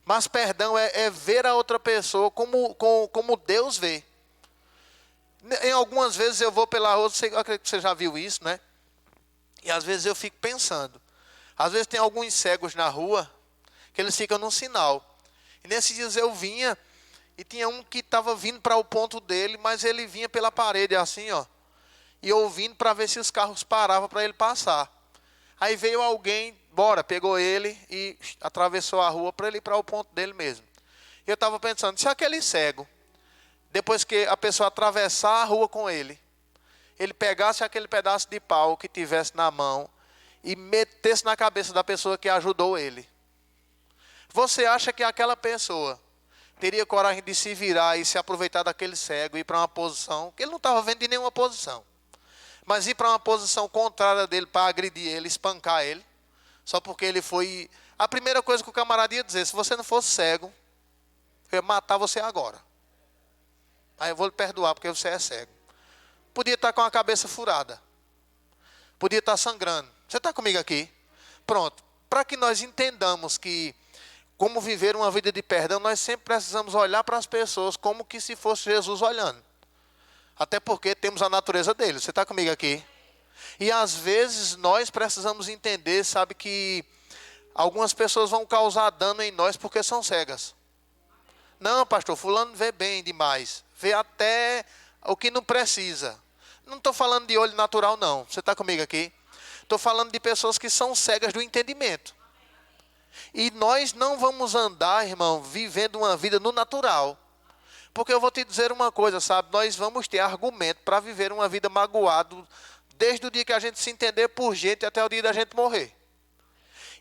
Mas perdão é ver a outra pessoa como Deus vê. Em algumas vezes eu vou pela rua, eu acredito que você já viu isso, né? E às vezes eu fico pensando. Às vezes tem alguns cegos na rua, que eles ficam num sinal. E nesses dias eu vinha, e tinha um que estava vindo para o ponto dele, mas ele vinha pela parede assim, ó. E ouvindo para ver se os carros paravam para ele passar. Aí veio alguém, pegou ele e atravessou a rua para ele ir para o ponto dele mesmo. E eu estava pensando, se aquele cego, depois que a pessoa atravessar a rua com ele pegasse aquele pedaço de pau que tivesse na mão e metesse na cabeça da pessoa que ajudou ele. Você acha que aquela pessoa teria coragem de se virar e se aproveitar daquele cego e ir para uma posição que ele não estava vendo em nenhuma posição, mas ir para uma posição contrária dele para agredir ele, espancar ele, só porque ele foi... A primeira coisa que o camarada ia dizer, se você não fosse cego, eu ia matar você agora. Aí eu vou lhe perdoar porque você é cego. Podia estar com a cabeça furada. Podia estar sangrando. Você está comigo aqui? Pronto. Para que nós entendamos que como viver uma vida de perdão, nós sempre precisamos olhar para as pessoas como que se fosse Jesus olhando. Até porque temos a natureza dele. Você está comigo aqui? E às vezes nós precisamos entender, sabe, que algumas pessoas vão causar dano em nós porque são cegas. Não, pastor, fulano vê bem demais. Vê até o que não precisa. Não estou falando de olho natural, não. Você está comigo aqui? Estou falando de pessoas que são cegas do entendimento. E nós não vamos andar, irmão, vivendo uma vida no natural. Porque eu vou te dizer uma coisa, sabe? Nós vamos ter argumento para viver uma vida magoado desde o dia que a gente se entender por gente até o dia da gente morrer.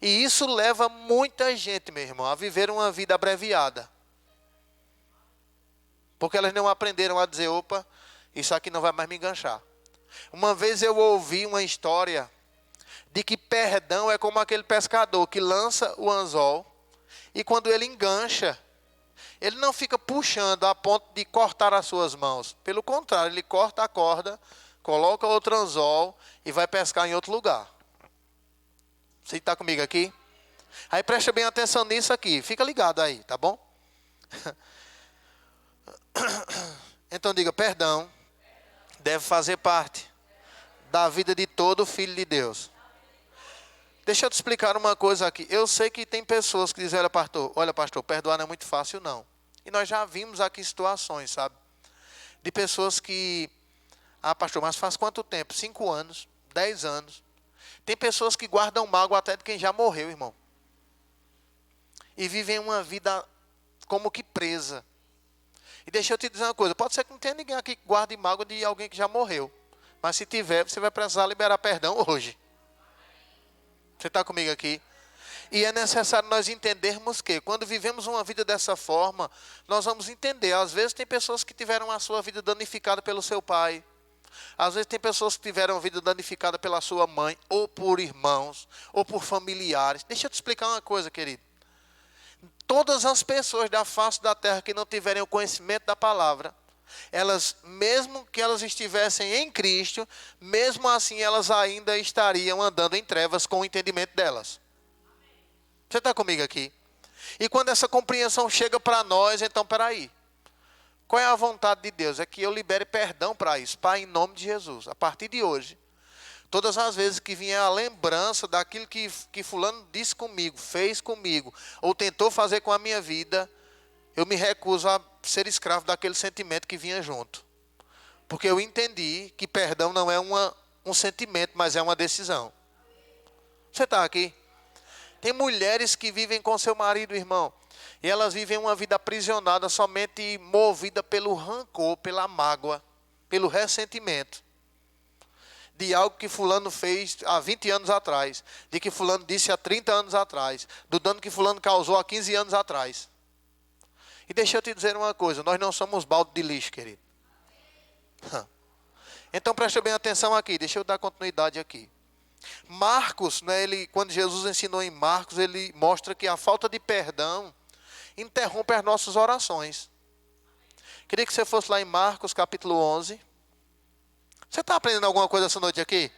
E isso leva muita gente, meu irmão, a viver uma vida abreviada. Porque elas não aprenderam a dizer, opa, isso aqui não vai mais me enganchar. Uma vez eu ouvi uma história de que perdão é como aquele pescador que lança o anzol e quando ele engancha, ele não fica puxando a ponto de cortar as suas mãos. Pelo contrário, ele corta a corda, coloca outro anzol e vai pescar em outro lugar. Você está comigo aqui? Aí presta bem atenção nisso aqui. Fica ligado aí, tá bom? Então diga, perdão deve fazer parte da vida de todo filho de Deus. Deixa eu te explicar uma coisa aqui. Eu sei que tem pessoas que dizem, olha pastor, perdoar não é muito fácil não. E nós já vimos aqui situações, sabe? De pessoas que, pastor, mas faz quanto tempo? 5 anos, 10 anos. Tem pessoas que guardam mágoa até de quem já morreu, irmão. E vivem uma vida como que presa. E deixa eu te dizer uma coisa, pode ser que não tenha ninguém aqui que guarde mágoa de alguém que já morreu. Mas se tiver, você vai precisar liberar perdão hoje. Você está comigo aqui? E é necessário nós entendermos que, quando vivemos uma vida dessa forma, nós vamos entender. Às vezes tem pessoas que tiveram a sua vida danificada pelo seu pai. Às vezes tem pessoas que tiveram a vida danificada pela sua mãe, ou por irmãos, ou por familiares. Deixa eu te explicar uma coisa, querido. Todas as pessoas da face da terra que não tiverem o conhecimento da palavra, elas, mesmo que elas estivessem em Cristo, mesmo assim elas ainda estariam andando em trevas com o entendimento delas. Você está comigo aqui? E quando essa compreensão chega para nós, então, peraí. Qual é a vontade de Deus? É que eu libere perdão para isso. Pai, em nome de Jesus. A partir de hoje, todas as vezes que vier a lembrança daquilo que fulano disse comigo, fez comigo, ou tentou fazer com a minha vida, eu me recuso a ser escravo daquele sentimento que vinha junto. Porque eu entendi que perdão não é um sentimento, mas é uma decisão. Você está aqui? Tem mulheres que vivem com seu marido, irmão, e elas vivem uma vida aprisionada somente movida pelo rancor, pela mágoa, pelo ressentimento de algo que fulano fez há 20 anos atrás, de que fulano disse há 30 anos atrás, do dano que fulano causou há 15 anos atrás. E deixa eu te dizer uma coisa, nós não somos balde de lixo, querido. Então preste bem atenção aqui, deixa eu dar continuidade aqui. Marcos, né, quando Jesus ensinou em Marcos, ele mostra que a falta de perdão interrompe as nossas orações. Queria que você fosse lá em Marcos capítulo 11. Você está aprendendo alguma coisa essa noite aqui?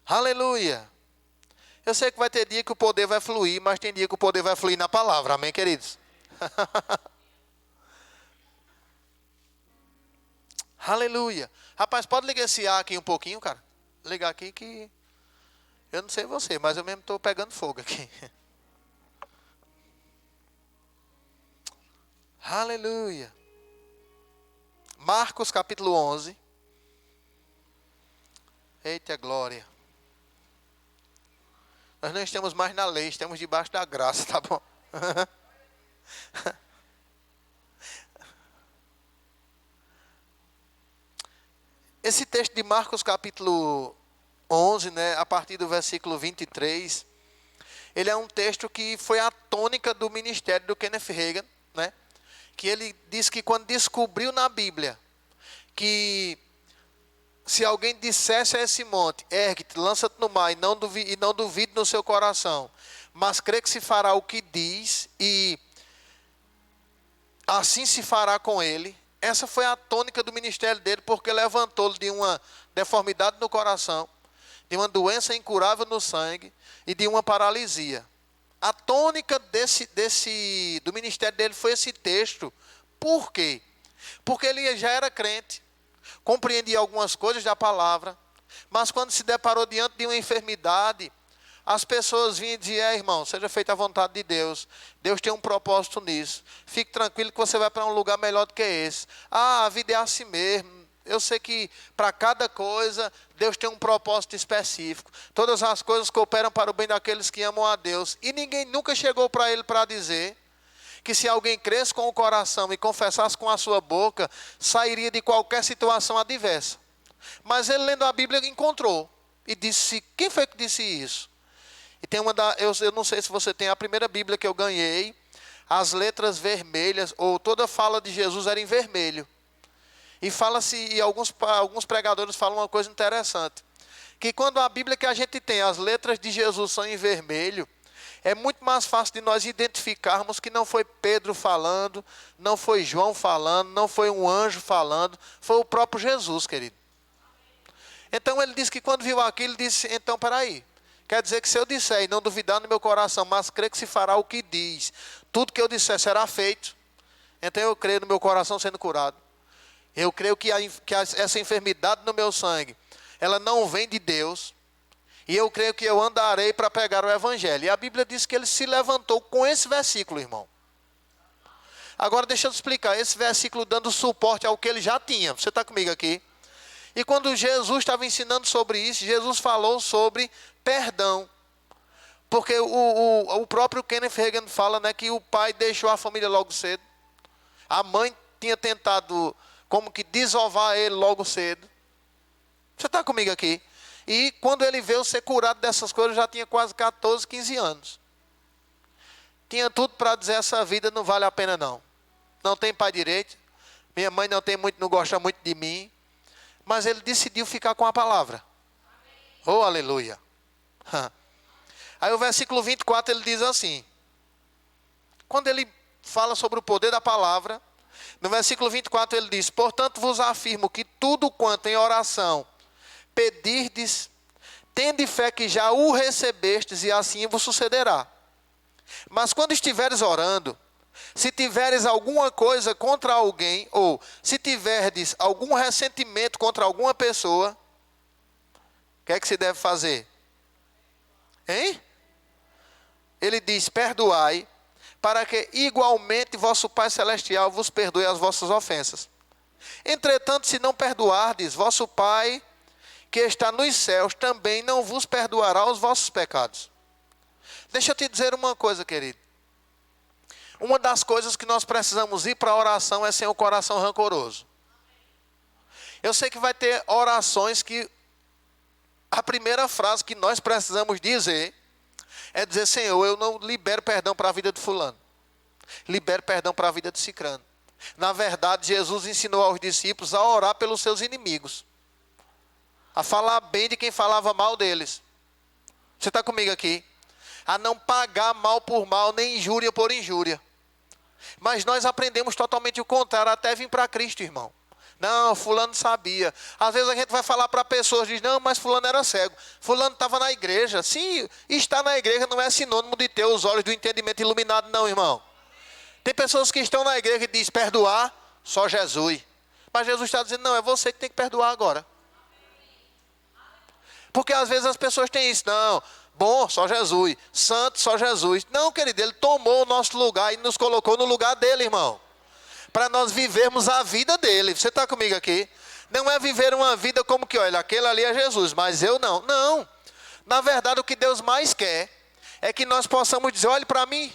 Aleluia. Eu sei que vai ter dia que o poder vai fluir, mas tem dia que o poder vai fluir na palavra, amém, queridos? Aleluia. Rapaz, pode ligar esse ar aqui um pouquinho, cara? Ligar aqui que eu não sei você, mas eu mesmo estou pegando fogo aqui. Aleluia. Marcos capítulo 11. Eita glória. Nós não estamos mais na lei, estamos debaixo da graça, tá bom? Esse texto de Marcos capítulo 11, né, a partir do versículo 23, ele é um texto que foi a tônica do ministério do Kenneth Hagin, né? Que ele diz que quando descobriu na Bíblia que se alguém dissesse a esse monte, ergue-te, lança-te no mar, e não duvide no seu coração, mas crê que se fará o que diz, e assim se fará com ele. Essa foi a tônica do ministério dele, porque levantou-lo de uma deformidade no coração, de uma doença incurável no sangue e de uma paralisia. A tônica do ministério dele foi esse texto. Por quê? Porque ele já era crente, compreendia algumas coisas da palavra, mas quando se deparou diante de uma enfermidade, as pessoas vinham e diziam, irmão, seja feita a vontade de Deus. Deus tem um propósito nisso. Fique tranquilo que você vai para um lugar melhor do que esse. A vida é assim mesmo. Eu sei que para cada coisa, Deus tem um propósito específico. Todas as coisas cooperam para o bem daqueles que amam a Deus. E ninguém nunca chegou para ele para dizer que se alguém cresce com o coração e confessasse com a sua boca, sairia de qualquer situação adversa. Mas ele, lendo a Bíblia, encontrou. E disse, quem foi que disse isso? E tem eu não sei se você tem a primeira Bíblia que eu ganhei, as letras vermelhas, ou toda a fala de Jesus era em vermelho. E fala-se, e alguns pregadores falam uma coisa interessante, que quando a Bíblia que a gente tem, as letras de Jesus são em vermelho, é muito mais fácil de nós identificarmos que não foi Pedro falando, não foi João falando, não foi um anjo falando, foi o próprio Jesus, querido. Então ele disse que quando viu aquilo, ele disse, então peraí, quer dizer que se eu disser e não duvidar no meu coração, mas crer que se fará o que diz, tudo que eu disser será feito, então eu creio no meu coração sendo curado. Eu creio que essa enfermidade no meu sangue, ela não vem de Deus. E eu creio que eu andarei para pregar o evangelho. E a Bíblia diz que ele se levantou com esse versículo, irmão. Agora deixa eu te explicar. Esse versículo dando suporte ao que ele já tinha. Você está comigo aqui? E quando Jesus estava ensinando sobre isso, Jesus falou sobre perdão. Porque o próprio Kenneth Hagin fala, né, que o pai deixou a família logo cedo. A mãe tinha tentado como que desovar ele logo cedo. Você está comigo aqui? E quando ele veio ser curado dessas coisas, já tinha quase 14, 15 anos. Tinha tudo para dizer, essa vida não vale a pena não. Não tem pai direito. Minha mãe não gosta muito de mim. Mas ele decidiu ficar com a palavra. Oh, aleluia. Aí o versículo 24 ele diz assim. Quando ele fala sobre o poder da palavra, no versículo 24 ele diz: portanto vos afirmo que tudo quanto em oração pedirdes, tende fé que já o recebestes, e assim vos sucederá. Mas quando estiveres orando, se tiveres alguma coisa contra alguém, ou se tiverdes algum ressentimento contra alguma pessoa, o que é que se deve fazer? Hein? Ele diz: perdoai, para que igualmente vosso Pai Celestial vos perdoe as vossas ofensas. Entretanto, se não perdoardes, vosso Pai que está nos céus também não vos perdoará os vossos pecados. Deixa eu te dizer uma coisa, querido. Uma das coisas que nós precisamos ir para a oração é sem o coração rancoroso. Eu sei que vai ter orações que a primeira frase que nós precisamos dizer é dizer: Senhor, eu não libero perdão para a vida de fulano. Libero perdão para a vida de cicrano. Na verdade, Jesus ensinou aos discípulos a orar pelos seus inimigos. A falar bem de quem falava mal deles. Você está comigo aqui? A não pagar mal por mal, nem injúria por injúria. Mas nós aprendemos totalmente o contrário, até vir para Cristo, irmão. Não, fulano sabia. Às vezes a gente vai falar para pessoas, diz: não, mas fulano era cego. Fulano estava na igreja. Sim, estar na igreja não é sinônimo de ter os olhos do entendimento iluminado, não, irmão. Tem pessoas que estão na igreja e dizem: perdoar, só Jesus. Mas Jesus está dizendo: não, é você que tem que perdoar agora. Porque às vezes as pessoas têm isso: não, bom, só Jesus, santo, só Jesus. Não, querido, ele tomou o nosso lugar e nos colocou no lugar dele, irmão. Para nós vivermos a vida dele. Você está comigo aqui? Não é viver uma vida como que, olha, aquele ali é Jesus, mas eu não. Não. Na verdade, o que Deus mais quer é que nós possamos dizer: olhe para mim.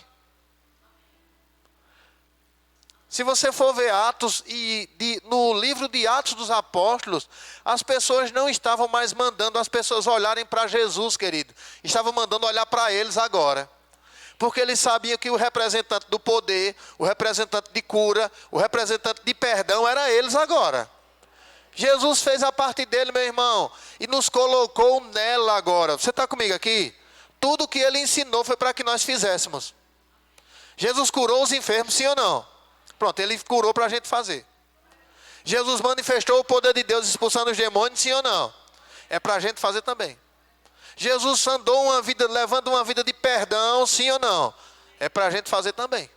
Se você for ver Atos, no livro de Atos dos Apóstolos, as pessoas não estavam mais mandando as pessoas olharem para Jesus, querido. Estavam mandando olhar para eles agora. Porque eles sabiam que o representante do poder, o representante de cura, o representante de perdão era eles agora. Jesus fez a parte dele, meu irmão, e nos colocou nela agora. Você está comigo aqui? Tudo que ele ensinou foi para que nós fizéssemos. Jesus curou os enfermos, sim ou não? Pronto, ele curou para a gente fazer. Jesus manifestou o poder de Deus expulsando os demônios, sim ou não? É para a gente fazer também. Jesus andou levando uma vida de perdão, sim ou não? É para a gente fazer também.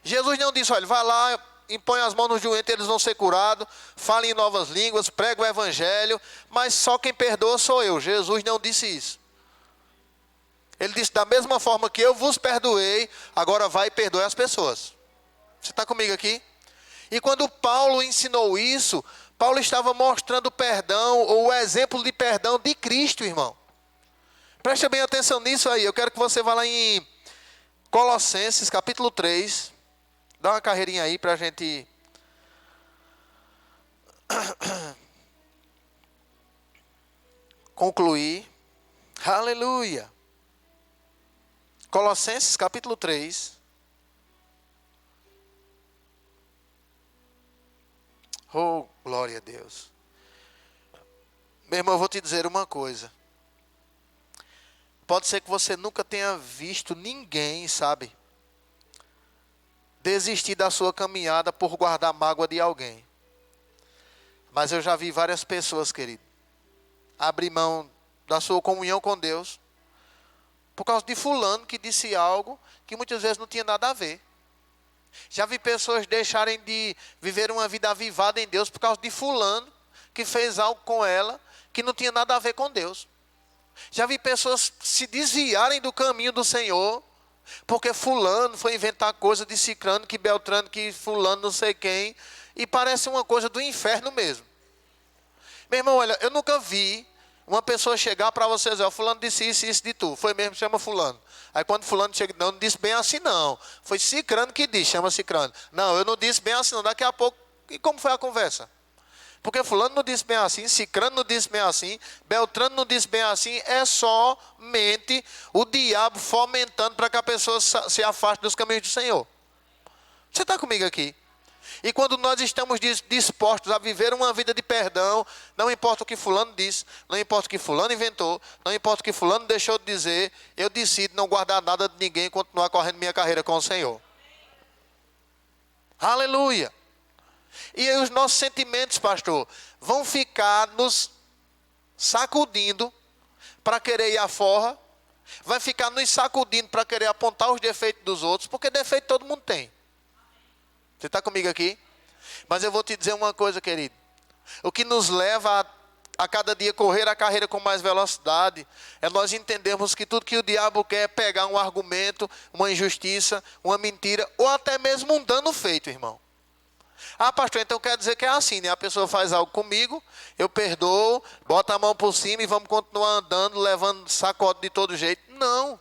Jesus não disse: olha, vai lá, impõe as mãos nos doentes, eles vão ser curados, fala em novas línguas, prega o evangelho, mas só quem perdoa sou eu. Jesus não disse isso. Ele disse: da mesma forma que eu vos perdoei, agora vai e perdoe as pessoas. Você está comigo aqui? E quando Paulo ensinou isso, Paulo estava mostrando o perdão, ou o exemplo de perdão de Cristo, irmão. Preste bem atenção nisso aí. Eu quero que você vá lá em Colossenses, capítulo 3. Dá uma carreirinha aí para a gente concluir. Aleluia. Colossenses, capítulo 3. Oh, glória a Deus. Meu irmão, eu vou te dizer uma coisa. Pode ser que você nunca tenha visto ninguém, sabe, desistir da sua caminhada por guardar mágoa de alguém. Mas eu já vi várias pessoas, querido, abrir mão da sua comunhão com Deus por causa de fulano que disse algo que muitas vezes não tinha nada a ver. Já vi pessoas deixarem de viver uma vida avivada em Deus por causa de fulano que fez algo com ela que não tinha nada a ver com Deus. Já vi pessoas se desviarem do caminho do Senhor porque fulano foi inventar coisa de cicrano, que beltrano, que fulano não sei quem, e parece uma coisa do inferno mesmo. Meu irmão, olha, eu nunca vi uma pessoa chegar para você e dizer, ó, fulano disse isso e isso de tu. Foi mesmo, chama fulano. Aí quando fulano chega, não disse bem assim não. Foi Cicrano que disse, chama Cicrano. Não, eu não disse bem assim não. Daqui a pouco, e como foi a conversa? Porque fulano não disse bem assim, Cicrano não disse bem assim, Beltrano não disse bem assim. É somente o diabo fomentando para que a pessoa se afaste dos caminhos do Senhor. Você está comigo aqui? E quando nós estamos dispostos a viver uma vida de perdão, não importa o que fulano disse, não importa o que fulano inventou, não importa o que fulano deixou de dizer, eu decido não guardar nada de ninguém e continuar correndo minha carreira com o Senhor. Aleluia! E aí os nossos sentimentos, pastor, vão ficar nos sacudindo para querer ir à forra, vai ficar nos sacudindo para querer apontar os defeitos dos outros, porque defeito todo mundo tem. Você está comigo aqui? Mas eu vou te dizer uma coisa, querido. O que nos leva a cada dia correr a carreira com mais velocidade é nós entendermos que tudo que o diabo quer é pegar um argumento, uma injustiça, uma mentira, ou até mesmo um dano feito, irmão. Ah, pastor, então quer dizer que é assim, né? A pessoa faz algo comigo, eu perdoo, bota a mão por cima e vamos continuar andando, levando sacode de todo jeito. Não.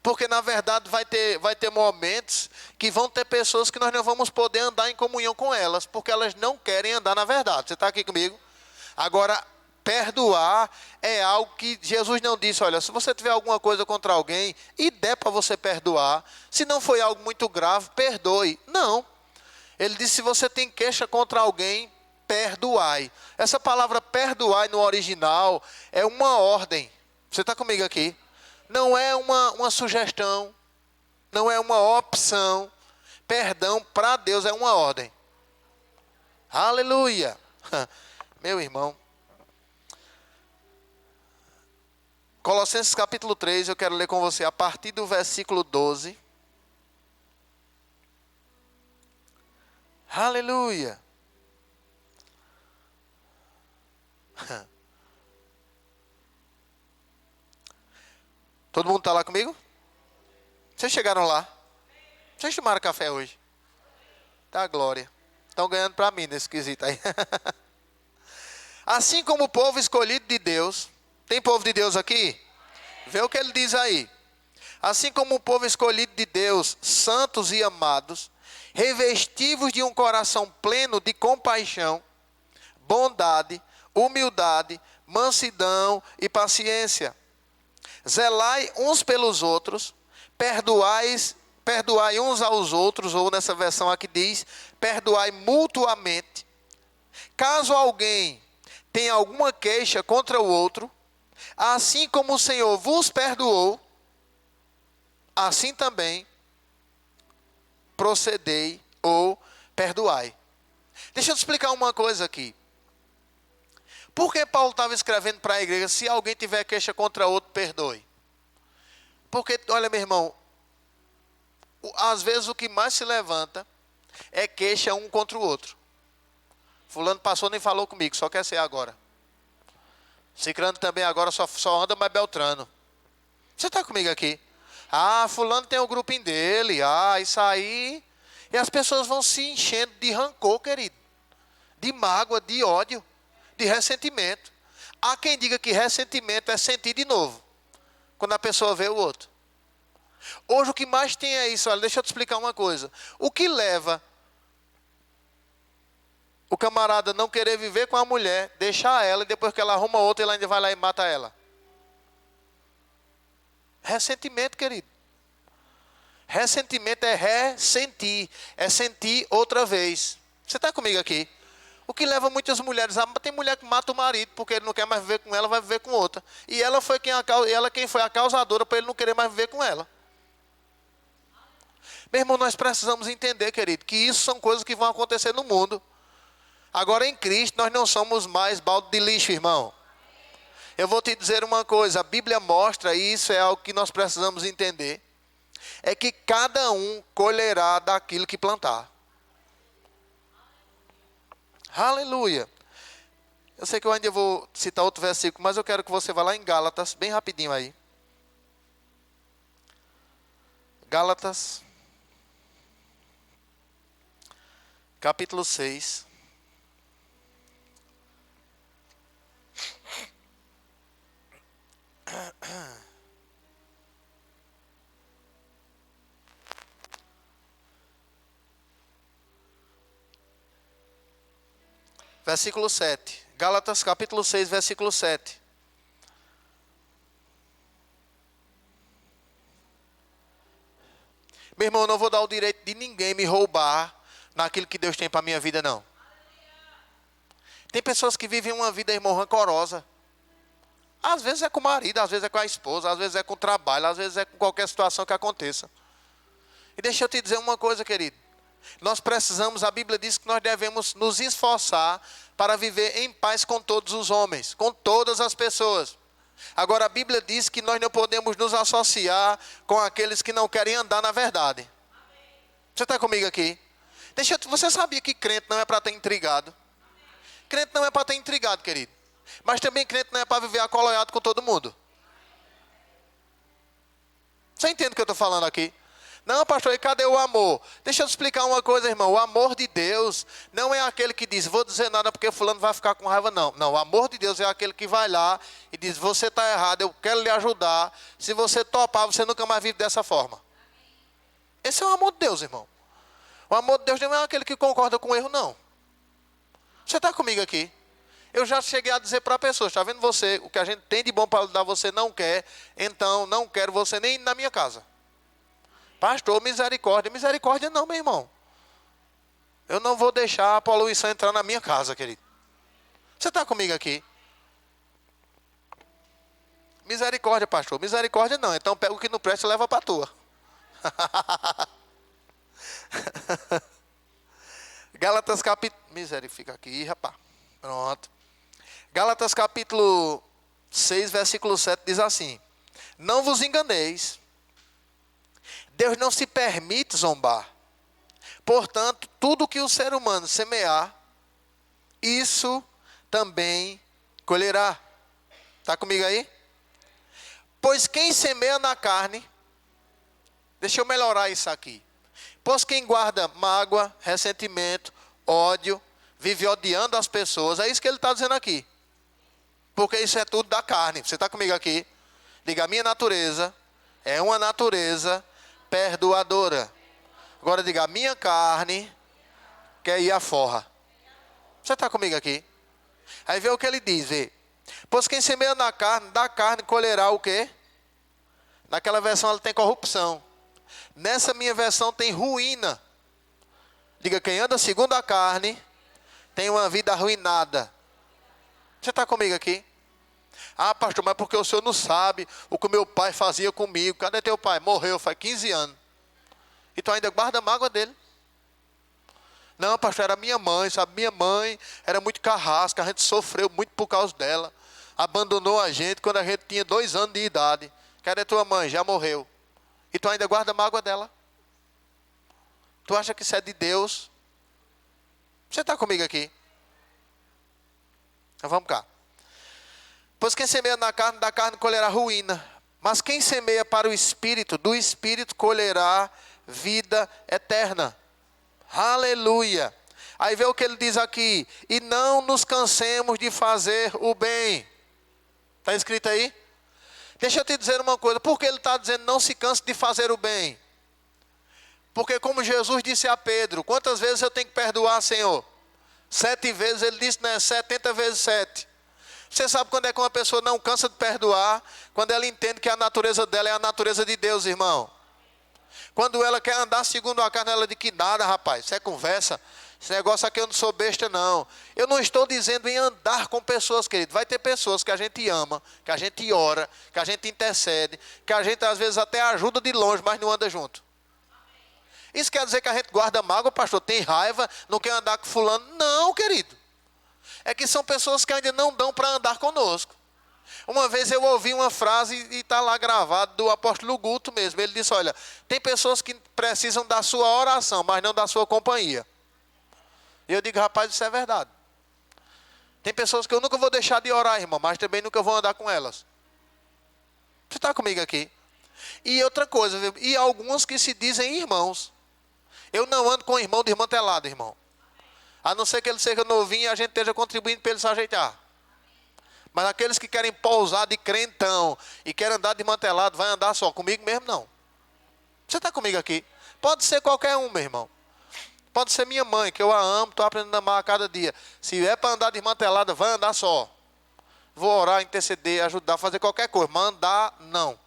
Porque na verdade vai ter momentos que vão ter pessoas que nós não vamos poder andar em comunhão com elas, porque elas não querem andar na verdade. Você está aqui comigo? Agora, perdoar é algo que Jesus não disse, olha, se você tiver alguma coisa contra alguém e der para você perdoar, se não foi algo muito grave, perdoe. Não. Ele disse, se você tem queixa contra alguém, perdoai. Essa palavra perdoai no original é uma ordem. Você está comigo aqui? Não é uma sugestão, não é uma opção. Perdão para Deus é uma ordem. Aleluia. Meu irmão. Colossenses capítulo 3, eu quero ler com você a partir do versículo 12. Aleluia. Todo mundo está lá comigo? Vocês chegaram lá? Vocês tomaram café hoje? Tá, glória. Estão ganhando para mim nesse quesito aí. Assim como o povo escolhido de Deus. Tem povo de Deus aqui? Vê o que ele diz aí. Assim como o povo escolhido de Deus, santos e amados, revestivos de um coração pleno de compaixão, bondade, humildade, mansidão e paciência. Zelai uns pelos outros, perdoai uns aos outros, ou nessa versão aqui diz, perdoai mutuamente. Caso alguém tenha alguma queixa contra o outro, assim como o Senhor vos perdoou, assim também procedei ou perdoai. Deixa eu te explicar uma coisa aqui. Por que Paulo estava escrevendo para a igreja, se alguém tiver queixa contra outro, perdoe? Porque, olha meu irmão, às vezes o que mais se levanta é queixa um contra o outro. Fulano passou nem falou comigo, só quer ser agora. Cicrano também agora só anda mais Beltrano. Você está comigo aqui? Ah, fulano tem o grupinho dele, isso aí. E as pessoas vão se enchendo de rancor, querido. De mágoa, de ódio, de ressentimento. Há quem diga que ressentimento é sentir de novo, quando a pessoa vê o outro. Hoje o que mais tem é isso. Olha, deixa eu te explicar uma coisa. O que leva o camarada não querer viver com a mulher, deixar ela, e depois que ela arruma outra, ele ainda vai lá e mata ela? Ressentimento, querido. Ressentimento é ressentir, é sentir outra vez. Você está comigo aqui? O que leva muitas mulheres a... Tem mulher que mata o marido porque ele não quer mais viver com ela, vai viver com outra. E ela foi quem foi a causadora para ele não querer mais viver com ela. Meu irmão, nós precisamos entender, querido, que isso são coisas que vão acontecer no mundo. Agora em Cristo nós não somos mais balde de lixo, irmão. Eu vou te dizer uma coisa, a Bíblia mostra, e isso é algo que nós precisamos entender, é que cada um colherá daquilo que plantar. Aleluia. Eu sei que eu ainda vou citar outro versículo, mas eu quero que você vá lá em Gálatas, bem rapidinho aí. Gálatas, capítulo 6. versículo 7. Gálatas capítulo 6, versículo 7. Meu irmão, eu não vou dar o direito de ninguém me roubar naquilo que Deus tem para a minha vida, não. Tem pessoas que vivem uma vida, irmão, rancorosa. Às vezes é com o marido, às vezes é com a esposa, às vezes é com o trabalho, às vezes é com qualquer situação que aconteça. E deixa eu te dizer uma coisa, querido. Nós precisamos, a Bíblia diz que nós devemos nos esforçar para viver em paz com todos os homens, com todas as pessoas. Agora a Bíblia diz que nós não podemos nos associar com aqueles que não querem andar na verdade. Você está comigo aqui? Você sabia que crente não é para estar intrigado? Crente não é para estar intrigado, querido. Mas também crente não é para viver acoloiado com todo mundo. Você entende o que eu estou falando aqui? Não, pastor, e cadê o amor? Deixa eu te explicar uma coisa, irmão. O amor de Deus não é aquele que diz, vou dizer nada porque fulano vai ficar com raiva, não. Não, o amor de Deus é aquele que vai lá e diz, você está errado, eu quero lhe ajudar. Se você topar, você nunca mais vive dessa forma. Esse é o amor de Deus, irmão. O amor de Deus não é aquele que concorda com o erro, não. Você está comigo aqui? Eu já cheguei a dizer para pessoas, está vendo você, o que a gente tem de bom para dar você não quer, então não quero você nem na minha casa. Pastor, misericórdia. Misericórdia não, meu irmão. Eu não vou deixar a poluição entrar na minha casa, querido. Você está comigo aqui? Misericórdia, pastor. Misericórdia não. Então pega o que não presta e leva para a tua. Gálatas capítulo... Misericórdia, fica aqui, rapaz. Pronto. Gálatas capítulo 6, versículo 7 diz assim. Não vos enganeis. Deus não se permite zombar. Portanto, tudo que o ser humano semear, isso também colherá. Está comigo aí? Pois quem semeia na carne, deixa eu melhorar isso aqui. Pois quem guarda mágoa, ressentimento, ódio, vive odiando as pessoas, é isso que ele está dizendo aqui. Porque isso é tudo da carne. Você está comigo aqui? Diga, a minha natureza é uma natureza perdoadora. Agora diga, a minha carne quer ir à forra. Você está comigo aqui? Aí vê o que ele diz, vê. Pois quem semeia na carne, da carne colherá o quê? Naquela versão ela tem corrupção. Nessa minha versão tem ruína. Diga, quem anda segundo a carne, tem uma vida arruinada. Você está comigo aqui? Ah, pastor, mas porque o senhor não sabe o que o meu pai fazia comigo. Cadê teu pai? Morreu faz 15 anos. E tu ainda guarda a mágoa dele. Não, pastor, era minha mãe, sabe? Minha mãe era muito carrasca, a gente sofreu muito por causa dela. Abandonou a gente quando a gente tinha 2 anos de idade. Cadê tua mãe? Já morreu. E tu ainda guarda a mágoa dela. Tu acha que isso é de Deus? Você está comigo aqui? Então vamos cá. Pois quem semeia na carne, da carne colherá ruína. Mas quem semeia para o Espírito, do Espírito colherá vida eterna. Aleluia. Aí vê o que ele diz aqui. E não nos cansemos de fazer o bem. Está escrito aí? Deixa eu te dizer uma coisa. Por que ele está dizendo não se canse de fazer o bem? Porque como Jesus disse a Pedro, quantas vezes eu tenho que perdoar, Senhor? 7 vezes, ele disse, né? 70 vezes 7. Você sabe quando é que uma pessoa não cansa de perdoar? Quando ela entende que a natureza dela é a natureza de Deus, irmão. Quando ela quer andar segundo a carne, ela diz que nada, rapaz, isso é conversa. Esse negócio aqui eu não sou besta, não. Eu não estou dizendo em andar com pessoas, querido. Vai ter pessoas que a gente ama, que a gente ora, que a gente intercede, que a gente às vezes até ajuda de longe, mas não anda junto. Isso quer dizer que a gente guarda mágoa, pastor, tem raiva, não quer andar com fulano? Não, querido. É que são pessoas que ainda não dão para andar conosco. Uma vez eu ouvi uma frase, e está lá gravado, do apóstolo Guto mesmo. Ele disse, olha, tem pessoas que precisam da sua oração, mas não da sua companhia. E eu digo, rapaz, isso é verdade. Tem pessoas que eu nunca vou deixar de orar, irmão, mas também nunca vou andar com elas. Você está comigo aqui? E outra coisa, e alguns que se dizem irmãos. Eu não ando com irmão desmantelado, irmão. A não ser que ele seja novinho e a gente esteja contribuindo para ele se ajeitar. Mas aqueles que querem pousar de crentão e querem andar desmantelado, vai andar só. Comigo mesmo, não. Você está comigo aqui? Pode ser qualquer um, meu irmão. Pode ser minha mãe, que eu a amo, estou aprendendo a amar a cada dia. Se é para andar desmantelada, vai andar só. Vou orar, interceder, ajudar, fazer qualquer coisa. Mandar, não.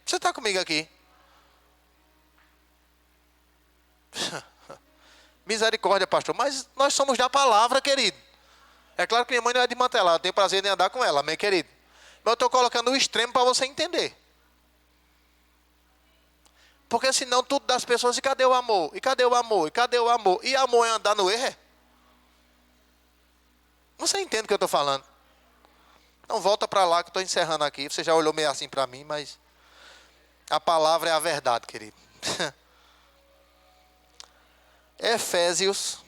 Você está comigo aqui? Misericórdia, pastor. Mas nós somos da palavra, querido. É claro que minha mãe não é desmantelada. Eu tenho prazer em andar com ela, amém, querido? Mas eu estou colocando o extremo para você entender. Porque senão tudo das pessoas, e cadê o amor? E cadê o amor? E cadê o amor? E amor é andar no erro? Você entende o que eu estou falando? Então volta para lá que eu estou encerrando aqui. Você já olhou meio assim para mim, mas a palavra é a verdade, querido. Efésios.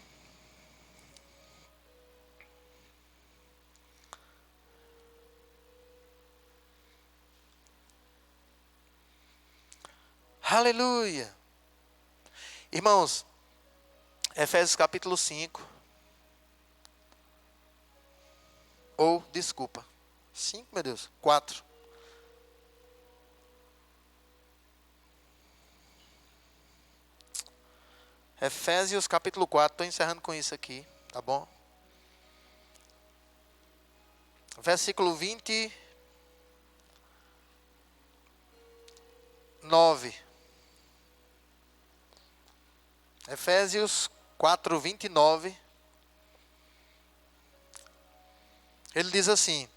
Aleluia. Irmãos, Efésios capítulo 5. Ou, desculpa, 5, meu Deus, 4. Efésios capítulo 4, estou encerrando com isso aqui, tá bom? Versículo 29. Efésios 4, 29. Ele diz assim.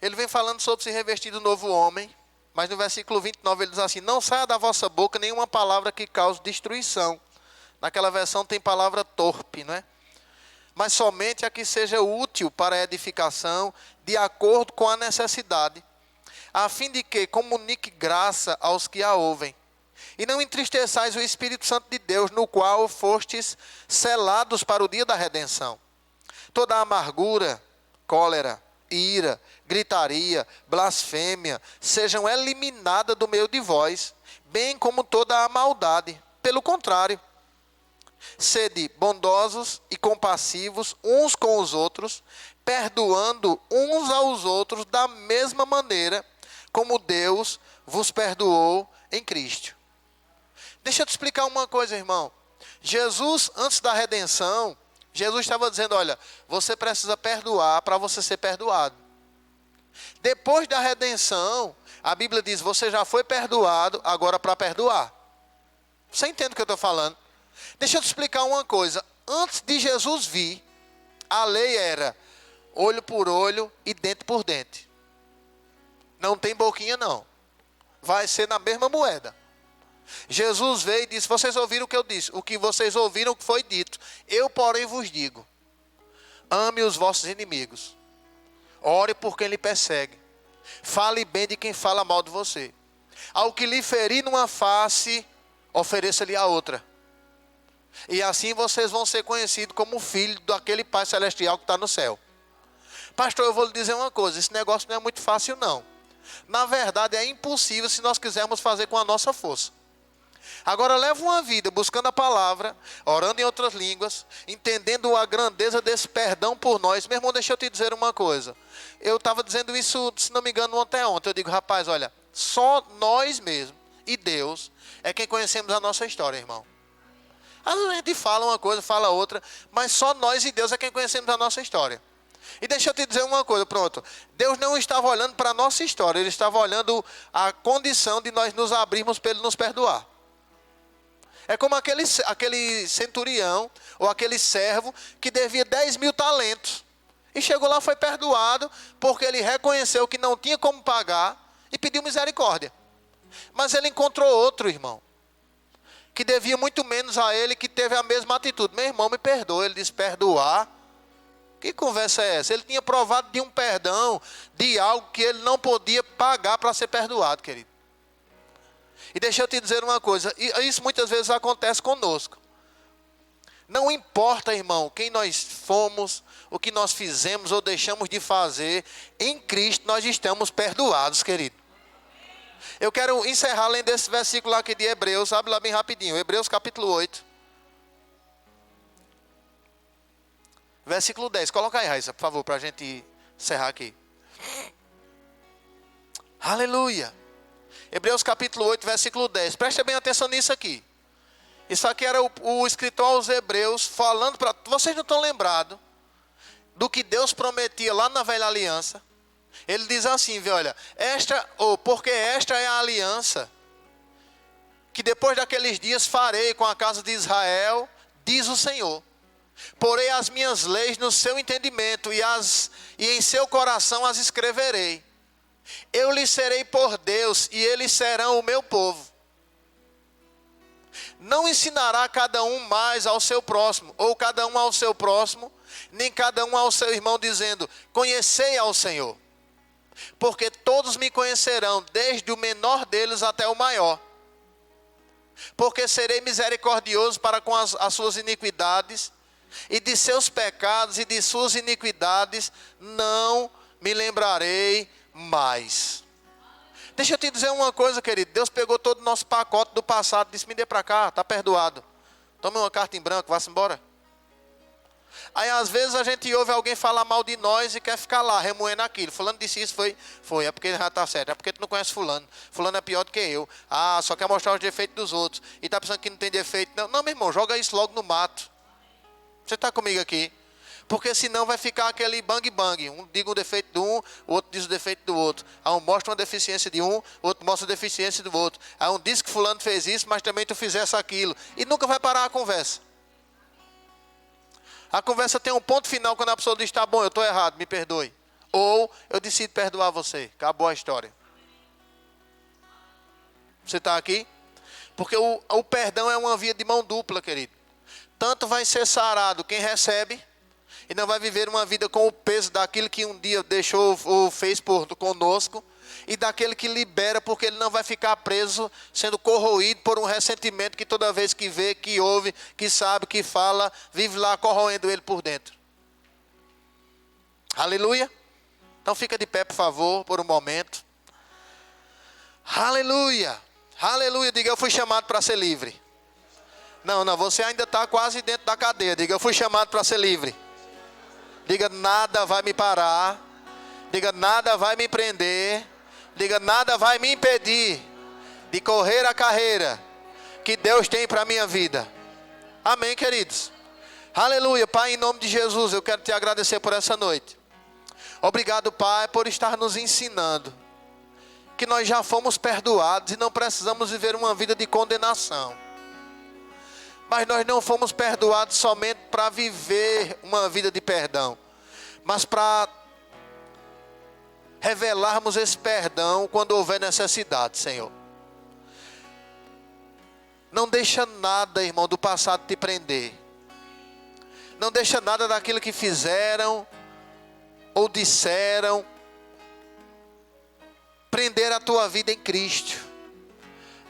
Ele vem falando sobre se revestir do novo homem. Mas no versículo 29 ele diz assim. Não saia da vossa boca nenhuma palavra que cause destruição. Naquela versão tem palavra torpe, não é? Mas somente a que seja útil para a edificação, de acordo com a necessidade, a fim de que comunique graça aos que a ouvem. E não entristeçais o Espírito Santo de Deus, no qual fostes selados para o dia da redenção. Toda amargura, cólera, ira, gritaria, blasfêmia, sejam eliminadas do meio de vós, bem como toda a maldade. Pelo contrário, sede bondosos e compassivos uns com os outros, perdoando uns aos outros da mesma maneira como Deus vos perdoou em Cristo. Deixa eu te explicar uma coisa, irmão. Jesus, antes da redenção, Jesus estava dizendo, olha, você precisa perdoar para você ser perdoado. Depois da redenção, a Bíblia diz, você já foi perdoado, agora para perdoar. Você entende o que eu estou falando? Deixa eu te explicar uma coisa. Antes de Jesus vir, a lei era olho por olho e dente por dente. Não tem boquinha não. Vai ser na mesma moeda. Jesus veio e disse, vocês ouviram o que eu disse, o que vocês ouviram que foi dito. Eu, porém, vos digo, ame os vossos inimigos. Ore por quem lhe persegue. Fale bem de quem fala mal de você. Ao que lhe ferir numa face, ofereça-lhe a outra. E assim vocês vão ser conhecidos como filho daquele Pai Celestial que está no céu. Pastor, eu vou lhe dizer uma coisa, esse negócio não é muito fácil não. Na verdade é impossível se nós quisermos fazer com a nossa força. Agora leva uma vida buscando a palavra, orando em outras línguas, entendendo a grandeza desse perdão por nós. Meu irmão, deixa eu te dizer uma coisa. Eu estava dizendo isso, se não me engano, ontem. Eu digo, rapaz, olha, só nós mesmos e Deus é quem conhecemos a nossa história, irmão. Às vezes a gente fala uma coisa, fala outra, mas só nós e Deus é quem conhecemos a nossa história. E deixa eu te dizer uma coisa, pronto. Deus não estava olhando para a nossa história, Ele estava olhando a condição de nós nos abrirmos para Ele nos perdoar. É como aquele centurião, ou aquele servo, que devia 10.000 talentos. E chegou lá, foi perdoado, porque ele reconheceu que não tinha como pagar, e pediu misericórdia. Mas ele encontrou outro irmão, que devia muito menos a ele, que teve a mesma atitude. Meu irmão, me perdoa. Ele disse, perdoar? Que conversa é essa? Ele tinha provado de um perdão, de algo que ele não podia pagar para ser perdoado, querido. E deixa eu te dizer uma coisa, isso muitas vezes acontece conosco. Não importa, irmão, quem nós fomos, o que nós fizemos ou deixamos de fazer, em Cristo nós estamos perdoados, querido. Eu quero encerrar lendo esse versículo aqui de Hebreus, abre lá bem rapidinho, Hebreus capítulo 8. Versículo 10, coloca aí, Raíssa, por favor, para a gente encerrar aqui. Aleluia. Hebreus capítulo 8, versículo 10. Preste bem atenção nisso aqui. Isso aqui era o escritor aos Hebreus falando para... Vocês não estão lembrados do que Deus prometia lá na velha aliança? Ele diz assim, viu, olha, porque esta é a aliança que depois daqueles dias farei com a casa de Israel, diz o Senhor. Porei as minhas leis no seu entendimento e em seu coração as escreverei. Eu lhes serei por Deus e eles serão o meu povo. Não ensinará cada um mais ao seu próximo, ou cada um ao seu próximo, nem cada um ao seu irmão, dizendo, conhecei ao Senhor. Porque todos me conhecerão, desde o menor deles até o maior. Porque serei misericordioso para com as suas iniquidades, e de seus pecados e de suas iniquidades não me lembrarei mais. Deixa eu te dizer uma coisa, querido. Deus pegou todo o nosso pacote do passado e disse, me dê para cá, está perdoado. Tome uma carta em branco, vá-se embora. Aí às vezes a gente ouve alguém falar mal de nós e quer ficar lá, remoendo aquilo. Fulano disse isso, foi, é porque já está certo. É porque tu não conhece fulano. Fulano é pior do que eu. Ah, só quer mostrar os defeitos dos outros. E está pensando que não tem defeito. Não, meu irmão, joga isso logo no mato. Você está comigo aqui? Porque senão vai ficar aquele bang-bang. Um diz o defeito de um, o outro diz o defeito do outro. Aí um mostra uma deficiência de um, o outro mostra a deficiência do outro. Aí um diz que fulano fez isso, mas também tu fizesse aquilo. E nunca vai parar a conversa. A conversa tem um ponto final quando a pessoa diz, tá bom, eu estou errado, me perdoe. Ou eu decido perdoar você. Acabou a história. Você está aqui? Porque o perdão é uma via de mão dupla, querido. Tanto vai ser sarado quem recebe, e não vai viver uma vida com o peso daquilo que um dia deixou ou fez conosco, e daquele que libera, porque ele não vai ficar preso, sendo corroído por um ressentimento que toda vez que vê, que ouve, que sabe, que fala, vive lá corroendo ele por dentro. Aleluia? Então fica de pé, por favor, por um momento. Aleluia! Aleluia! Diga, eu fui chamado para ser livre. Não, você ainda está quase dentro da cadeia. Diga, eu fui chamado para ser livre. Diga, nada vai me parar. Diga, nada vai me prender. Diga, nada vai me impedir de correr a carreira que Deus tem para a minha vida. Amém, queridos? Aleluia. Pai, em nome de Jesus, eu quero te agradecer por essa noite. Obrigado, Pai, por estar nos ensinando que nós já fomos perdoados e não precisamos viver uma vida de condenação. Mas nós não fomos perdoados somente para viver uma vida de perdão, mas para revelarmos esse perdão quando houver necessidade, Senhor. Não deixa nada, irmão, do passado te prender. Não deixa nada daquilo que fizeram ou disseram prender a tua vida em Cristo.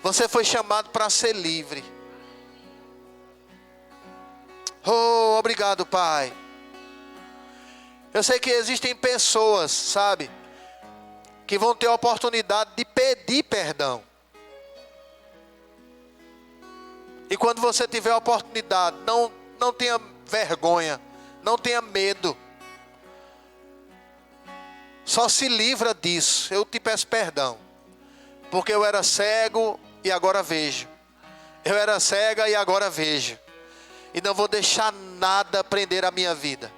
Você foi chamado para ser livre. Oh, obrigado, Pai. Eu sei que existem pessoas, sabe, que vão ter a oportunidade de pedir perdão. E quando você tiver a oportunidade, não tenha vergonha, não tenha medo. Só se livra disso. Eu te peço perdão, porque eu era cego e agora vejo. Eu era cega e agora vejo. E não vou deixar nada prender a minha vida,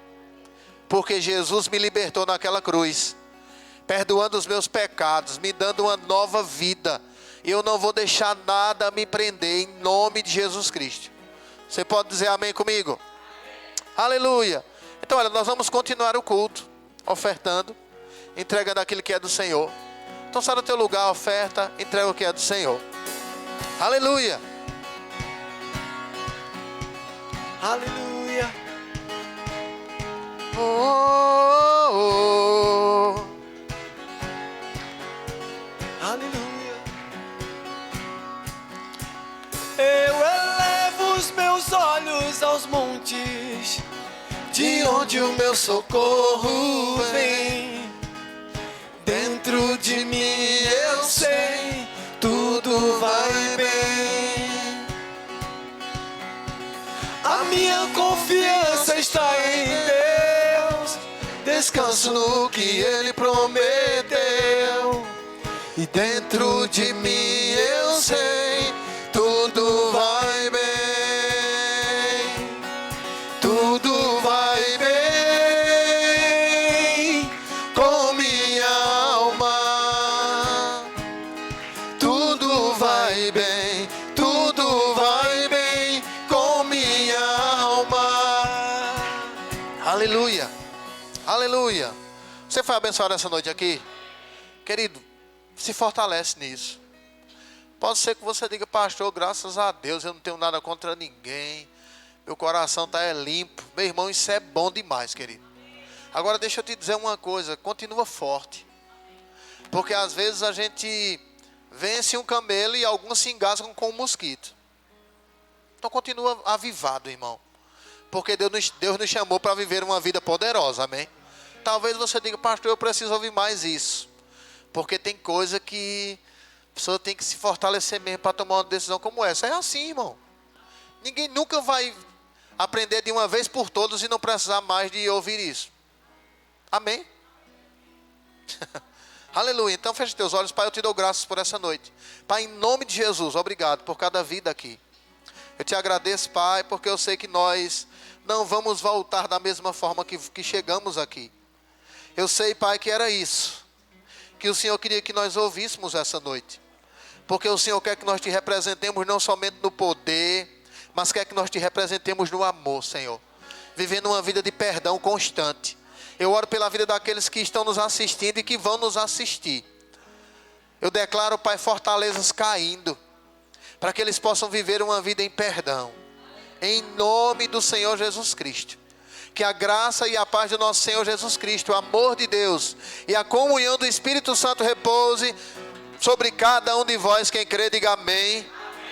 porque Jesus me libertou naquela cruz, perdoando os meus pecados, me dando uma nova vida. E eu não vou deixar nada me prender, em nome de Jesus Cristo. Você pode dizer amém comigo? Amém. Aleluia. Então olha, nós vamos continuar o culto, ofertando, entregando aquilo que é do Senhor. Então sai do teu lugar, oferta, entrega o que é do Senhor. Aleluia. Aleluia. Oh, oh, oh. Aleluia. Eu elevo os meus olhos aos montes, De onde o meu socorro vem. dentro de mim eu sei, tudo vai bem. A minha confiança está em Deus, Descanso no que Ele prometeu. e dentro de mim eu sei, tudo vai bem. Aleluia. Aleluia. Você foi abençoado essa noite aqui? Querido, se fortalece nisso. Pode ser que você diga, pastor, graças a Deus, eu não tenho nada contra ninguém. Meu coração está limpo. Meu irmão, isso é bom demais, querido. Agora deixa eu te dizer uma coisa, continua forte. Porque às vezes a gente vence um camelo e alguns se engasgam com um mosquito. Então continua avivado, irmão. Porque Deus nos chamou para viver uma vida poderosa, amém? Talvez você diga, pastor, eu preciso ouvir mais isso. Porque tem coisa que a pessoa tem que se fortalecer mesmo para tomar uma decisão como essa. É assim, irmão. Ninguém nunca vai aprender de uma vez por todas e não precisar mais de ouvir isso. Amém? Aleluia. Então feche teus olhos, Pai, eu te dou graças por essa noite. Pai, em nome de Jesus, obrigado por cada vida aqui. Eu te agradeço, Pai, porque eu sei que nós não vamos voltar da mesma forma que chegamos aqui. Eu sei, Pai, que era isso que o Senhor queria que nós ouvíssemos essa noite. Porque o Senhor quer que nós te representemos não somente no poder, mas quer que nós te representemos no amor, Senhor. Vivendo uma vida de perdão constante. Eu oro pela vida daqueles que estão nos assistindo e que vão nos assistir. Eu declaro, Pai, fortalezas caindo, para que eles possam viver uma vida em perdão. Em nome do Senhor Jesus Cristo. Que a graça e a paz do nosso Senhor Jesus Cristo, o amor de Deus e a comunhão do Espírito Santo repouse sobre cada um de vós. Quem crê, diga amém.